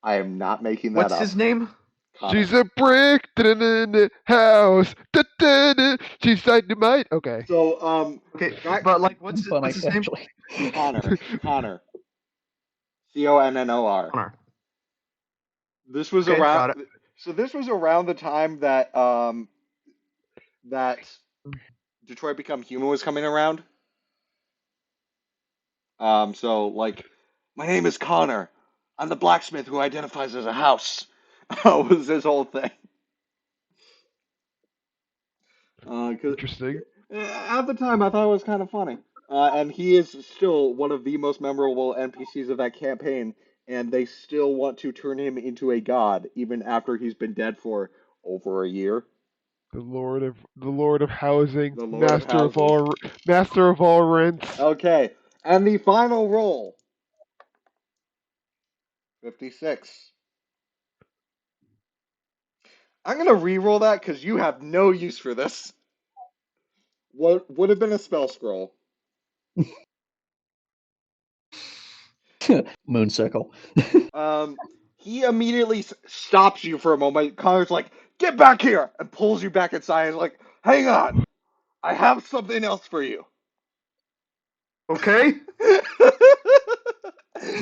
I am not making that
What's
up.
his name?
Connor.
She's a brick in the house. She's dynamite. Okay.
So,
Okay,
guy,
but like,
Funny,
what's his name?
actually.
Connor, Connor.
Connor.
This was
Okay,
around.
got it.
So this was around the time that Detroit Become Human was coming around. So like, my name is Connor. I'm the blacksmith who identifies as a house. Was this whole thing? 'Cause
Interesting.
at the time I thought it was kind of funny. And he is still one of the most memorable NPCs of that campaign, and they still want to turn him into a god even after he's been dead for over a year.
The Lord of Housing,
The Lord of Housing.
Master of all rents.
Okay, and the final roll, 56. I'm gonna re-roll that because you have no use for this. What would have been a spell scroll?
Moonsicle.
Um, he immediately stops you for a moment. Connor's like, "Get back here!" and pulls you back inside. And like, "Hang on, I have something else for you."
Okay.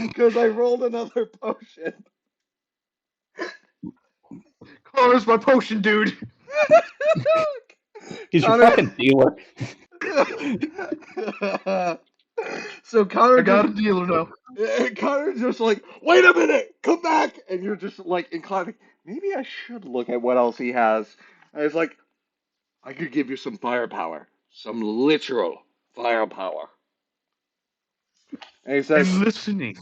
Because I rolled another potion.
Connor's my potion dude.
He's your
Connor.
fucking dealer.
So Connor
I
just
got a dealer now.
And Connor's just like, wait a minute, come back, and you're just like inclined. Maybe I should look at what else he has. And it's like, I could give you some firepower, some literal firepower. And
I'm listening.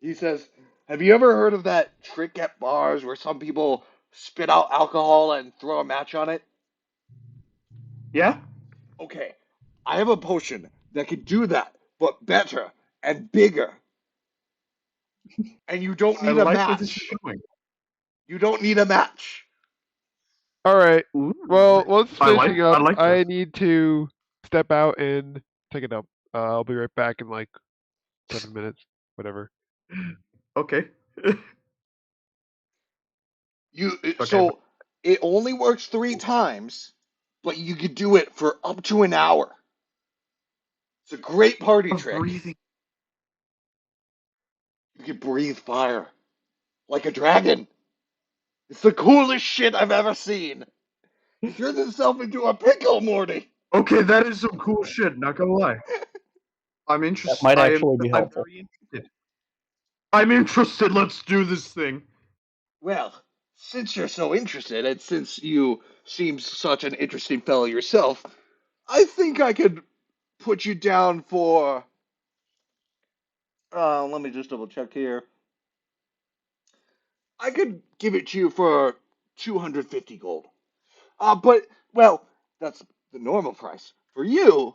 he says, have you ever heard of that trick at bars where some people spit out alcohol and throw a match on it?
Yeah?
Okay, I have a potion that can do that, but better and bigger. And you don't
I
need a
like where this is
match.
going.
You don't need a match.
All right.
Ooh.
Well, once
I
finishing up,
like
I
this.
need to step out and take a dump. I'll be right back in like 7 minutes, whatever.
Okay.
You
Okay.
so it only works 3 times, but you could do it for up to an hour. It's a great party
Of
trick.
breathing.
You can breathe fire like a dragon. It's the coolest shit I've ever seen. He turns himself into a pickle, Morty.
Okay, that is some cool shit, not gonna lie. I'm
That
interested.
might actually be
I'm
helpful.
very interested. I'm interested. Let's do this thing.
Well, since you're so interested, and since you seem such an interesting fellow yourself, I think I could put you down for. Let me just double check here. I could give it to you for 250 gold. But well, that's the normal price. For you,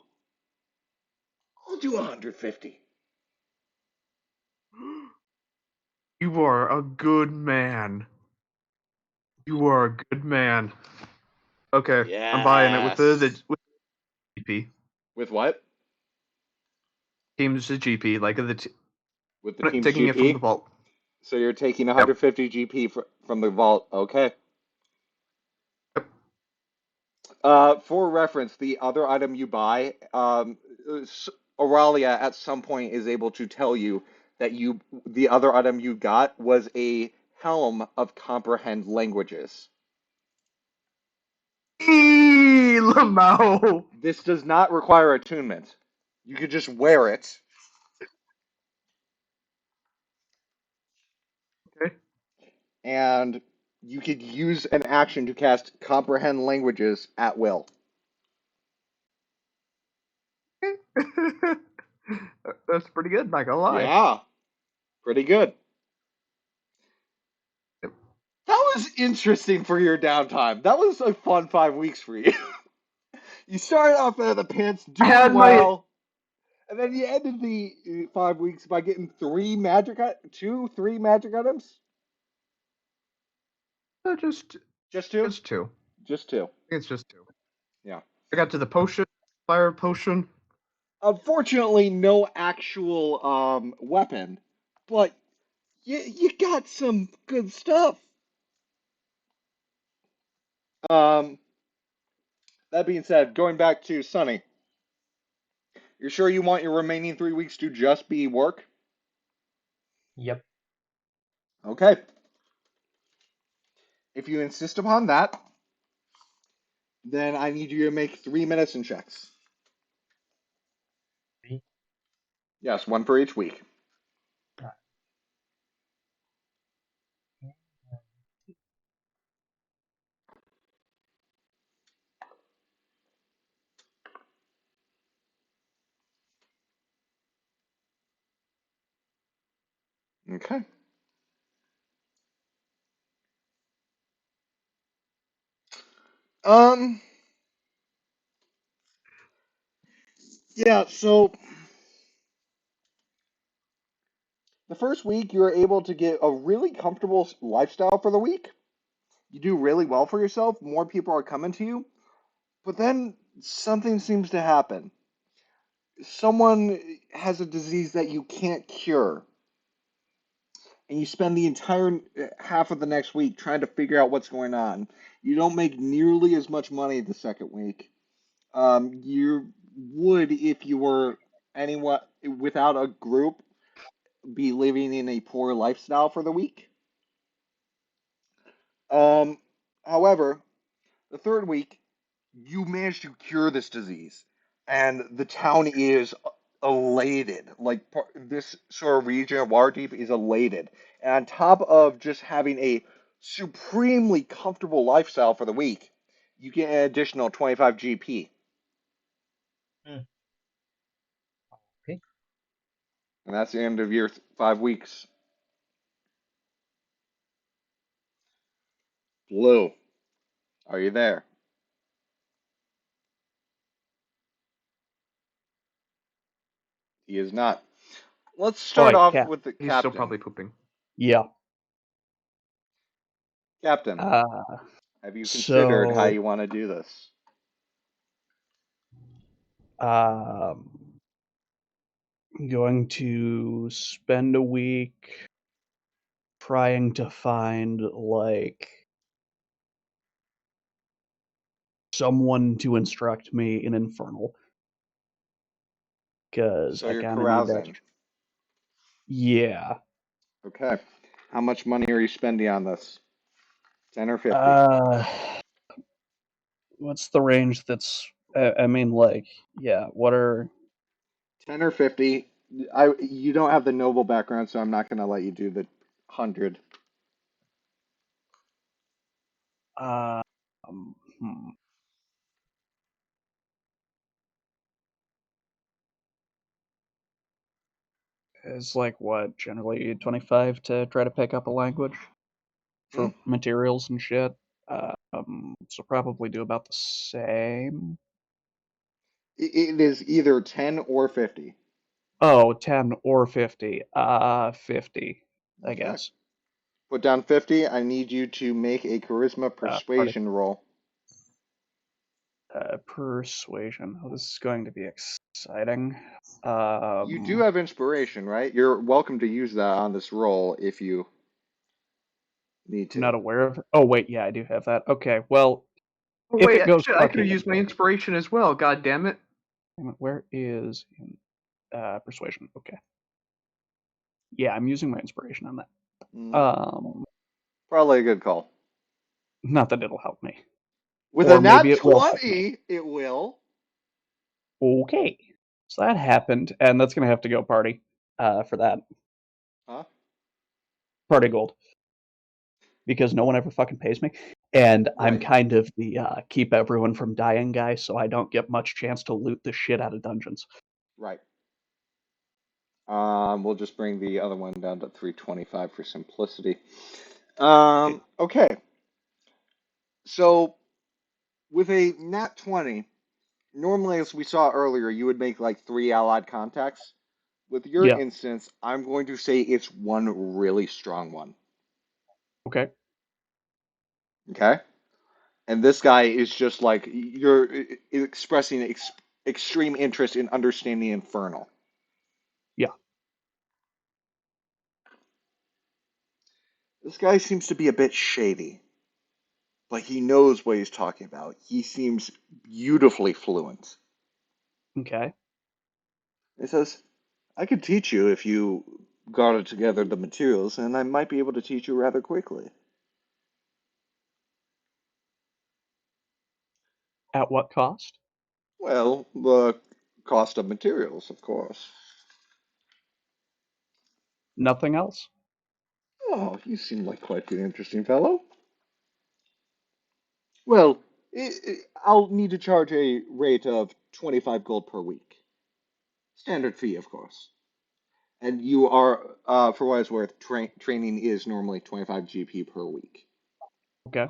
I'll do 150.
You are a good man. You are a good man. Okay, I'm buying it with
Yes.
with GP.
With what?
Teams to GP, like
With the team's
taking it from the
GP?
vault.
So you're taking
Yep.
150 GP from the vault. Okay.
Yep.
For reference, the other item you buy, Auralia at some point is able to tell you that the other item you got was a helm of comprehend languages.
Lamau.
This does not require attunement. You could just wear it,
Okay.
and you could use an action to cast comprehend languages at will.
That's pretty good, not gonna lie.
Yeah, pretty good.
Yep.
That was interesting for your downtime. That was a fun 5 weeks for you. You started off at the pants
I
doing
had my
well, and then you ended the 5 weeks by getting three magic items.
just
Just two?
just two.
Just two.
I think it's just two.
Yeah.
I got to the potion, fire potion.
Unfortunately, no actual weapon, but you got some good stuff. Um, that being said, going back to Sunny, you're sure you want your remaining 3 weeks to just be work?
Yep.
Okay. If you insist upon that, then I need you to make 3 medicine checks.
See?
Yes, one for each week.
Right.
Okay. Um, yeah, so the first week you're able to get a really comfortable lifestyle for the week. You do really well for yourself, more people are coming to you, but then something seems to happen. Someone has a disease that you can't cure, and you spend the entire half of the next week trying to figure out what's going on. You don't make nearly as much money the second week. You would, if you were anyone without a group, be living in a poor lifestyle for the week. Um, However, the third week, you manage to cure this disease, and the town is elated. Like this sort of region of Waterdeep is elated. And on top of just having a supremely comfortable lifestyle for the week, you get an additional 25 GP.
Hmm. Okay.
And that's the end of your 5 weeks. Blue, are you there? He is not. Let's start
Oi,
off
Cap.
with the
He's still
captain.
probably pooping.
Yeah.
Captain,
Uh,
have you considered how
so,
you want to do this?
um, I'm going to spend a week trying to find, like, someone to instruct me in Infernal. Because
So
I
you're
kind of need that.
carousing.
Yeah.
Okay. How much money are you spending on this? 10 or 50?
Uh, what's the range that's. I mean, like, yeah, what are.
10 or 50. You don't have the noble background, so I'm not going to let you do the 100.
Um, hmm. Is like what, generally 25 to try to pick up a language
Hmm?
for materials and shit. So probably do about the same.
It is either 10 or 50.
Oh, 10 or 50. 50, I
Okay.
guess.
Put down 50. I need you to make a charisma
Pardon.
persuasion roll.
Persuasion. Oh, this is going to be exciting.
You do have inspiration, right? You're welcome to use that on this roll if you need
I'm
to.
not aware of. Oh, wait, yeah, I do have that. Okay, well,
Oh,
if
wait,
it goes
shit, I could have
fucking.
used my inspiration as well. God damn it!
Where is persuasion? Okay. Yeah, I'm using my inspiration on that.
Mm,
Um,
probably a good call.
not that it'll help me.
With a
Or maybe
nat
it will help me.
20, it will.
Okay. So that happened, and that's gonna have to go party for that.
Huh?
Party gold. Because no one ever fucking pays me. And I'm
Right.
kind of the keep everyone from dying guy, so I don't get much chance to loot the shit out of dungeons.
Right. We'll just bring the other one down to 325 for simplicity.
Okay.
Okay. So with a nat 20, normally, as we saw earlier, you would make like 3 allied contacts. With your
Yeah.
instance, I'm going to say it's one really strong one.
Okay.
Okay? And this guy is just like, you're expressing extreme interest in understanding Infernal.
Yeah.
This guy seems to be a bit shady, but he knows what he's talking about. He seems beautifully fluent.
Okay.
He says, I could teach you if you gathered together the materials, and I might be able to teach you rather quickly.
At what cost?
Well, the cost of materials, of course.
Nothing else?
Oh, you seem like quite an interesting fellow. Well, I'll need to charge a rate of 25 gold per week. Standard fee, of course. And you are, for what it's worth, training is normally 25 GP per week.
Okay.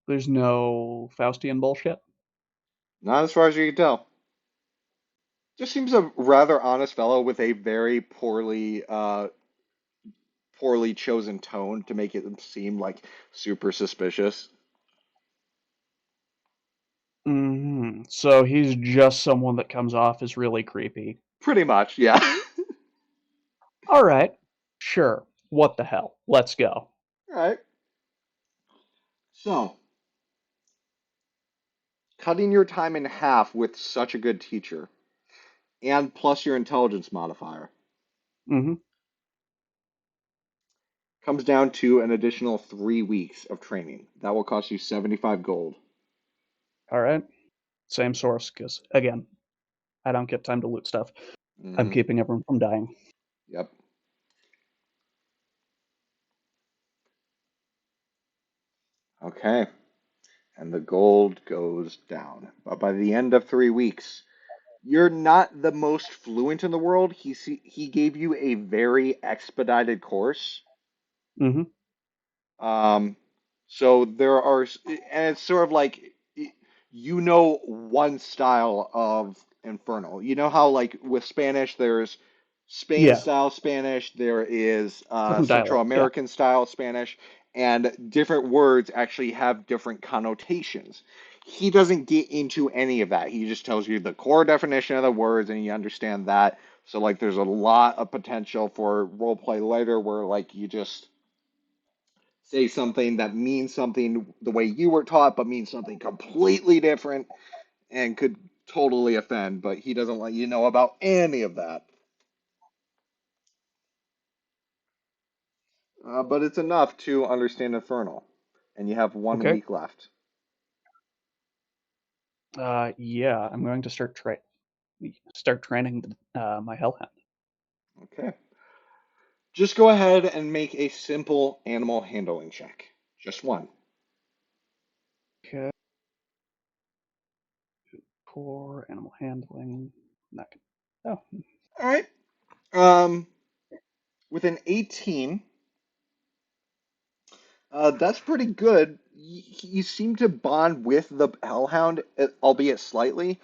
There's no Faustian bullshit?
Not as far as you can tell. Just seems a rather honest fellow with a very poorly chosen tone to make it seem like super suspicious.
So he's just someone that comes off as really creepy.
Pretty much, yeah.
Alright. Sure. What the hell? Let's go.
All right. So, cutting your time in half with such a good teacher, and plus your intelligence modifier,
Mm-hmm.
comes down to an additional 3 weeks of training. That will cost you 75 gold.
Alright. Same source, because, again, I don't get time to loot stuff. I'm
Hmm.
keeping everyone from dying.
Yep. Okay. And the gold goes down. But by the end of 3 weeks, you're not the most fluent in the world. He gave you a very expedited course.
Hmm.
Um, so there are, and it's sort of like you know one style of Infernal. You know how like with Spanish, there's Spain
Yeah,
style Spanish, there is
different
Central
dialect. Yeah.
American style Spanish, and different words actually have different connotations. He doesn't get into any of that. He just tells you the core definition of the words, and you understand that. So like, there's a lot of potential for roleplay later, where like you just say something that means something the way you were taught, but means something completely different and could totally offend, but he doesn't let you know about any of that. But it's enough to understand Infernal, and you have one
Okay.
week left.
Yeah, I'm going to start training my hellhound.
Okay. Just go ahead and make a simple animal handling check. Just one.
Okay. Core animal handling. Not gonna, oh,
All right. Um, with an 18, that's pretty good. You seem to bond with the Hellhound, albeit slightly,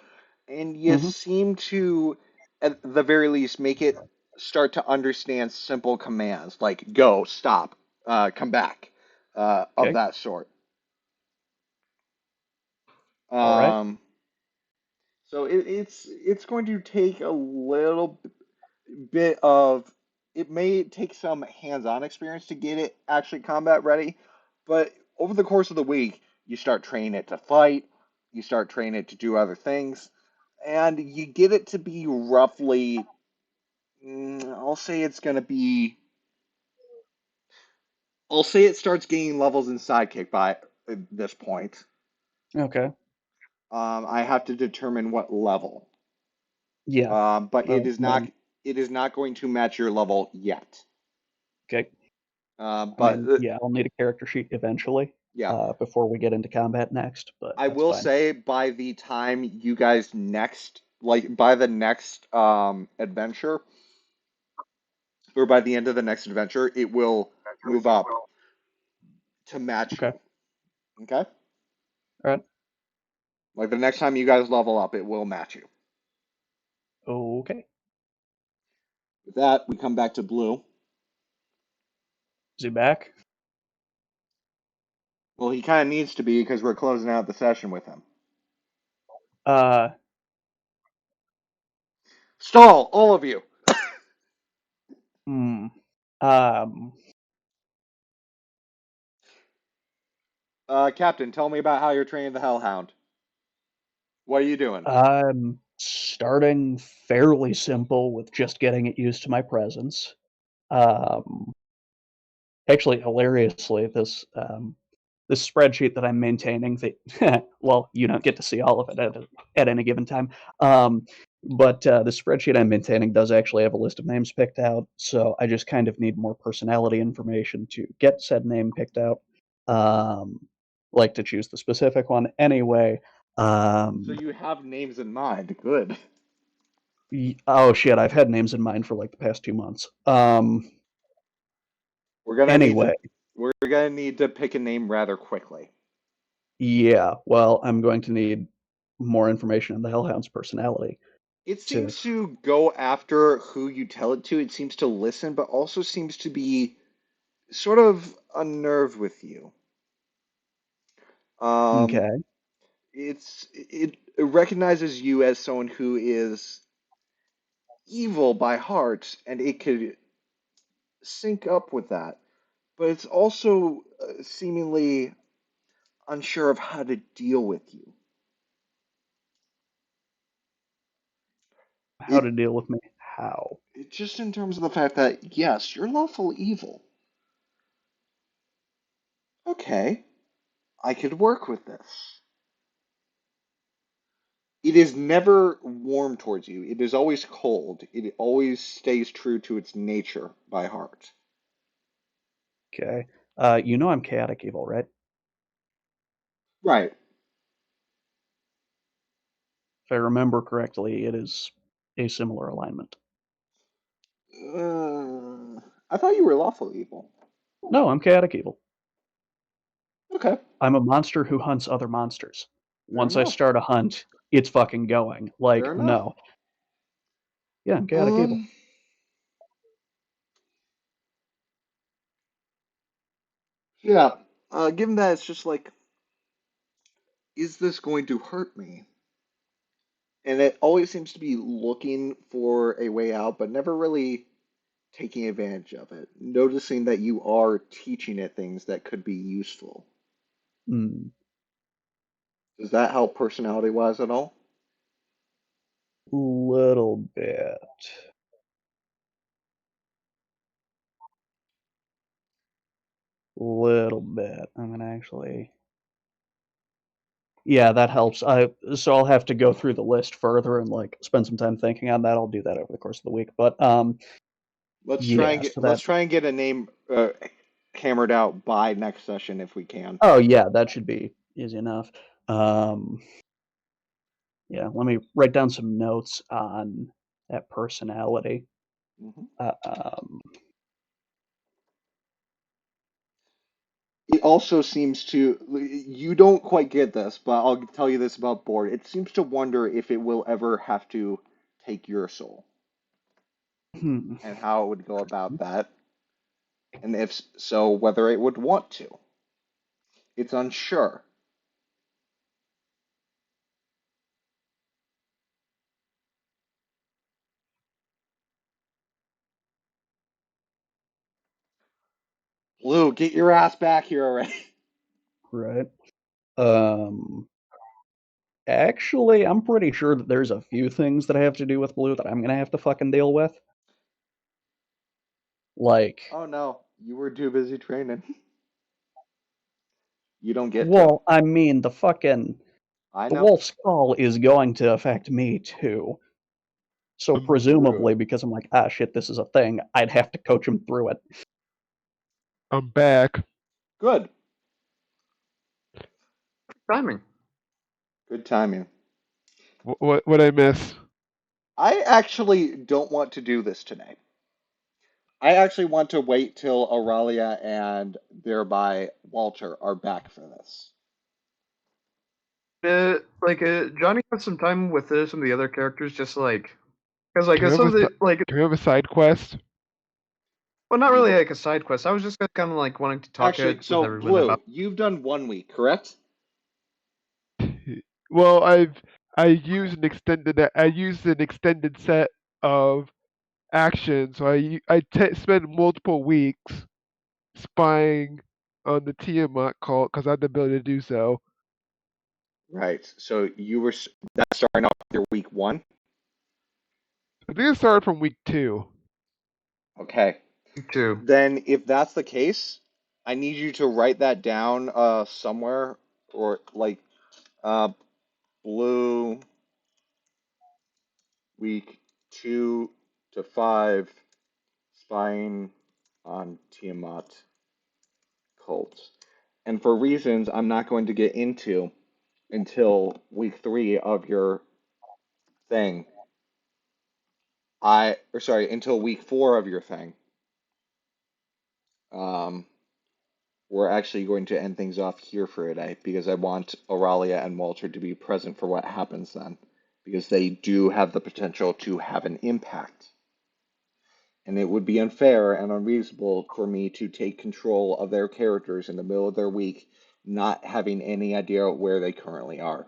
and you
mm-hmm.
seem to, at the very least, make it start to understand simple commands like go, stop, come back, of
Okay.
that sort.
All right.
Um, so it's going to take a little bit of, it may take some hands-on experience to get it actually combat ready, but over the course of the week, you start training it to fight, you start training it to do other things, and you get it to be roughly, I'll say it's going to be, I'll say it starts gaining levels in Sidekick by this point.
Okay.
I have to determine what level,
Yeah.
but
Well, then,
it is not going to match your level yet.
okay. I
But
mean, yeah, I'll need a character sheet eventually,
yeah,
before we get into combat next, but
I
that's
will
fine.
say by the time you guys next, like by the next adventure, or by the end of the next adventure, it will move up to match
Okay.
you. Okay?
All right.
Like the next time you guys level up, it will match you.
Okay.
With that, we come back to Blue.
Is he back?
Well, he kind of needs to be because we're closing out the session with him.
Uh,
Stall, all of you.
hmm. Um,
Captain, tell me about how you're training the Hellhound. What are you doing?
I'm starting fairly simple with just getting it used to my presence. Um, Actually, hilariously, this spreadsheet that I'm maintaining, that well, you don't get to see all of it at any given time. But the spreadsheet I'm maintaining does actually have a list of names picked out, so I just kind of need more personality information to get said name picked out. Um, like to choose the specific one anyway.
So
Um,
you have names in mind. Good.
oh shit, I've had names in mind for like the past 2 months.
We're gonna need to
Anyway,
we're gonna need to pick a name rather quickly.
yeah, well, I'm going to need more information on the Hellhound's personality
It
to.
seems to go after who you tell it to. It seems to listen, but also seems to be sort of unnerved with you. Um,
Okay.
it recognizes you as someone who is evil by heart, and it could sync up with that. But it's also seemingly unsure of how to deal with you.
How
It,
to deal with me? How?
just in terms of the fact that yes, you're lawful evil. Okay, I could work with this. It is never warm towards you. It is always cold. It always stays true to its nature by heart.
Okay. You know I'm chaotic evil, right?
Right.
If I remember correctly, it is a similar alignment.
I thought you were lawful evil.
No, I'm chaotic evil.
Okay,
I'm a monster who hunts other monsters.
fair
Once I
enough.
start a hunt, it's fucking going.
Fair
Like,
enough.
no. Yeah, I'm chaotic evil.
Um, yeah. Given that it's just like, is this going to hurt me? And it always seems to be looking for a way out, but never really taking advantage of it. Noticing that you are teaching it things that could be useful.
Mm,
Does that help personality wise at all?
little bit. Little bit. I'm gonna actually. Yeah, that helps. So I'll have to go through the list further and like spend some time thinking on that. I'll do that over the course of the week. But yeah, so
Let's
that.
try and get a name hammered out by next session if we can.
Oh yeah, that should be easy enough. Um, yeah, let me write down some notes on that personality.
Mhm.
Um,
It also seems to, you don't quite get this, but I'll tell you this about Board. It seems to wonder if it will ever have to take your soul
hmm.
and how it would go about that. And if so, whether it would want to. It's unsure. Blue, get your ass back here already.
Right. Um, Actually, I'm pretty sure that there's a few things that have to do with blue that I'm gonna have to fucking deal with. Like,
Oh no, you were too busy training. You don't get to.
well, I mean,
I
the
know.
wolf's call is going to affect me too. So
True.
presumably, because I'm like, ah, shit, this is a thing, I'd have to coach him through it.
I'm back.
Good.
Timing.
Good timing.
What I miss?
I actually don't want to do this today. I actually want to wait till Aurelia and thereby Walter are back for this.
Johnny has some time with some of the other characters, just like because like
Can we have
some
a
of the like
can we have a side quest?
well, not really
No.
like a side quest. I was just kind of like wanting to talk
Actually,
it with
so
everyone about.
Blue, you've done 1 week, correct?
Well, I used an extended set of actions, so spend multiple weeks spying on the Tiamat cult because I had the ability to do so.
Right. So that's starting off your week 1.
I think it started from week 2.
Okay.
Too.
Then if that's the case, I need you to write that down somewhere or like uh Blue week 2 to 5 spying on Tiamat cult. And for reasons I'm not going to get into until week 3 of your thing, until week 4 of your thing, um, we're actually going to end things off here for today because I want Aurelia and Walter to be present for what happens then, because they do have the potential to have an impact. And it would be unfair and unreasonable for me to take control of their characters in the middle of their week, not having any idea where they currently are.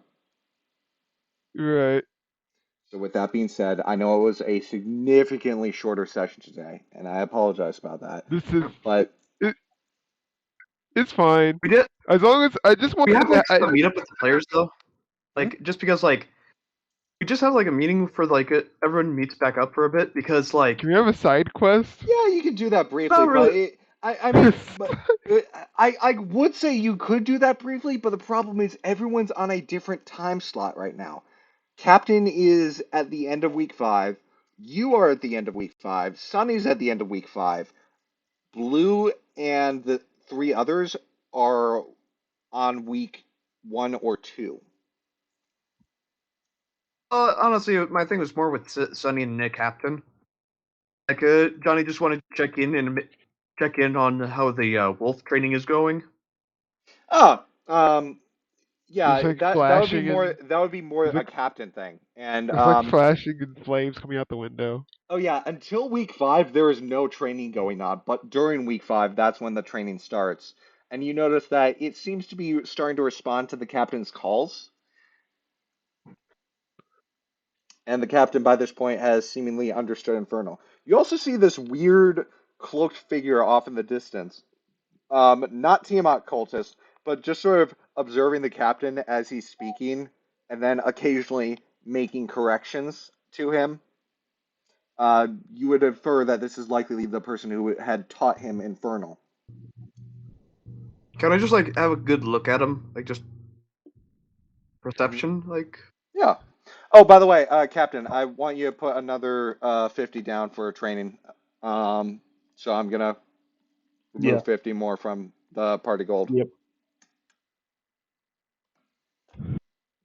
Right.
So, with that being said, I know it was a significantly shorter session today, and I apologize about that.
This is
But
it. It's fine.
We did.
As long as I just
We
wanted
have like
to.
a meetup with the players though.
hmm?
Like just because like we just have like a meeting for like everyone meets back up for a bit because like
Can we have a side quest?
Yeah, you can do that briefly,
not
but
really.
I mean, but I would say you could do that briefly, but the problem is everyone's on a different time slot right now. Captain is at the end of week 5. You are at the end of week 5. Sunny's at the end of week 5. Blue and the 3 others are on week 1 or 2.
Honestly, my thing was more with Sunny and Nick Captain. Like, Johnny just wanted to check in on how the wolf training is going.
Oh,
There's
yeah,
like
that would be
flashing
more
and
a
there's like
captain thing. And
there's like flashing and flames coming out the window.
oh yeah, until week 5 there is no training going on, but during week 5 that's when the training starts. And you notice that it seems to be starting to respond to the captain's calls. And the captain by this point has seemingly understood Infernal. You also see this weird cloaked figure off in the distance. Not Tiamat cultist, but just sort of observing the captain as he's speaking, and then occasionally making corrections to him. You would infer that this is likely the person who had taught him Infernal.
Can I just like have a good look at him, like just perception, like?
Yeah. Oh, by the way, Captain, I want you to put another 50 down for training. So I'm gonna
Yeah.
remove 50 more from the party gold.
Yep.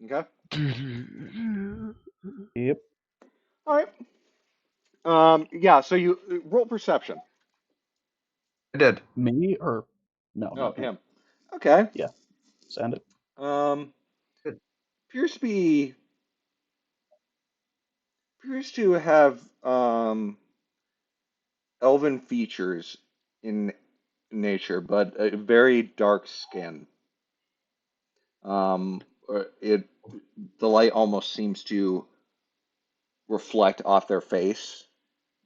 Okay.
Yep.
All right. Yeah. So you roll perception.
I did.
Me or no,
Oh,
not me.
him. Okay.
Yeah. Send it.
Um,
Good.
appears to have elven features in nature, but a very dark skin. It the light almost seems to reflect off their face,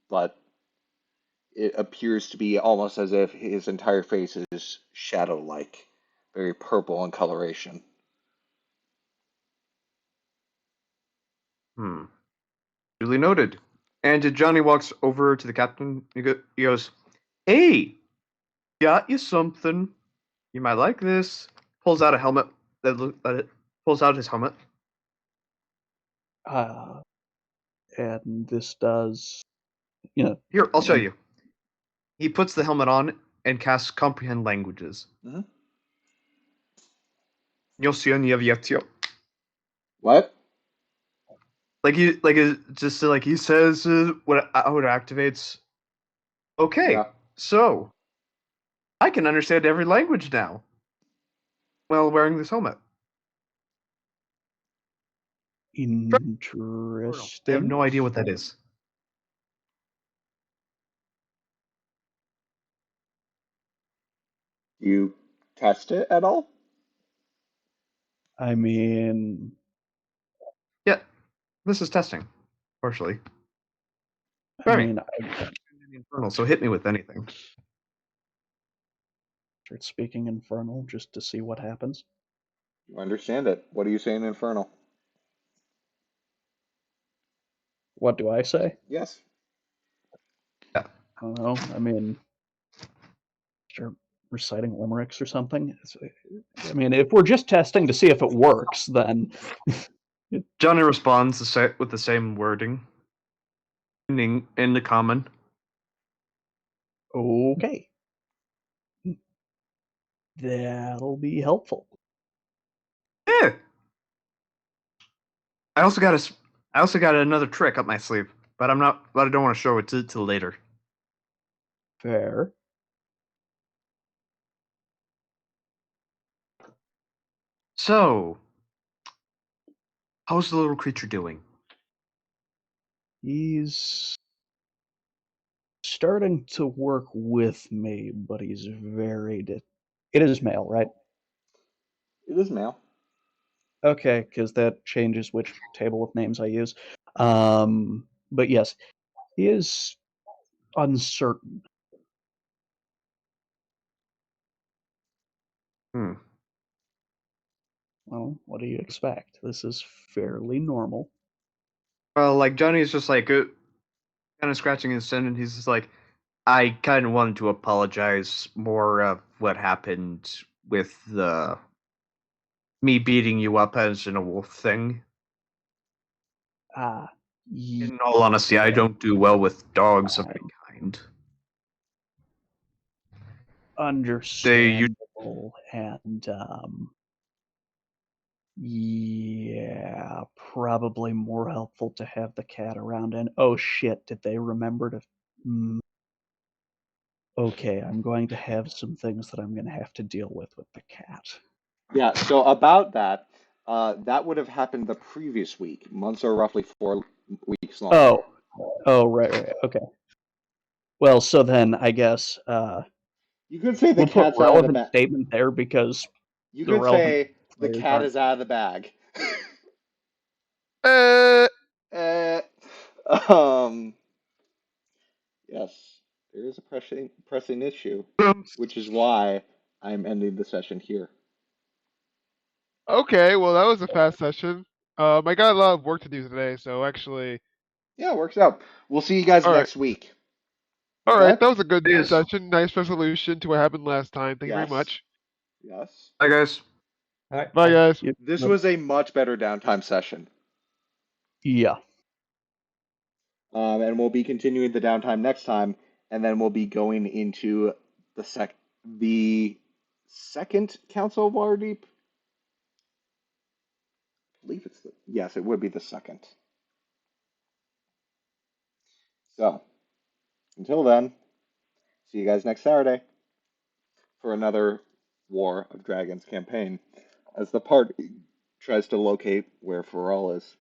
but it appears to be almost as if his entire face is shadow-like, very purple in coloration.
Hmm. Duly noted. And Johnny walks over to the captain. He goes, "Hey, got you something. You might like this." Pulls out a helmet. Pulls out his helmet.
And this does, you know,
Here, I'll show you. He puts the helmet on and casts comprehend languages.
Mm-hmm. What?
Like he says what how it activates. Okay,
Yeah.
so I can understand every language now while wearing this helmet. I have
interesting.
no idea what that is.
You test it at all?
I mean,
Yeah, this is testing, partially.
I
Very
mean,
infernal. So hit me with anything.
start speaking Infernal just to see what happens.
You understand it. What are you saying, Infernal?
What do I say?
Yes.
Yeah.
I don't know. I mean, start reciting limericks or something. I mean, if we're just testing to see if it works, then
Johnny responds with the same wording in the common.
okay. That'll be helpful.
Yeah. I also got another trick up my sleeve, but I don't want to show it till later.
Fair.
So, how's the little creature doing?
He's starting to work with me, but he's very. It is male, right?
It is male.
Okay, because that changes which table of names I use. But yes, he is uncertain.
Hmm.
Well, what do you expect? This is fairly normal.
Well, like Johnny's just like kind of scratching his chin, and he's just like, I kind of wanted to apologize more of what happened with the me beating you up as in a wolf thing. In all honesty, I don't do well with dogs of any kind.
Understandable, and yeah, probably more helpful to have the cat around. And oh shit, did they remember to? Okay, I'm going to have some things that I'm going to have to deal with the cat.
Yeah, so about that, that would have happened the previous week. Months are roughly 4 weeks long.
Oh, right, okay. Well, so then I guess
You could say the
we'll put
cat's out of the
relevant
bag.
statement there because
You
the
could
relevant
say the
players
cat
aren't.
is out of the bag.
Uh,
Eh, um, yes, there is a pressing issue, which is why I'm ending the session here.
okay, well that was a fast session. I got a lot of work to do today, so actually,
Yeah, it works out. We'll see you guys
all right,
next week.
all right,
Okay?
that was a good
Is.
session. Nice resolution to what happened last time. Thank you very
Yes.
much.
Yes.
Hi, guys.
All right.
Bye,
Bye.
guys.
This was a much better downtime session.
Yeah.
And we'll be continuing the downtime next time, and then we'll be going into the second Council of Waterdeep. I believe yes, it would be the second. So until then, see you guys next Saturday for another War of Dragons campaign as the party tries to locate where Pharrell is.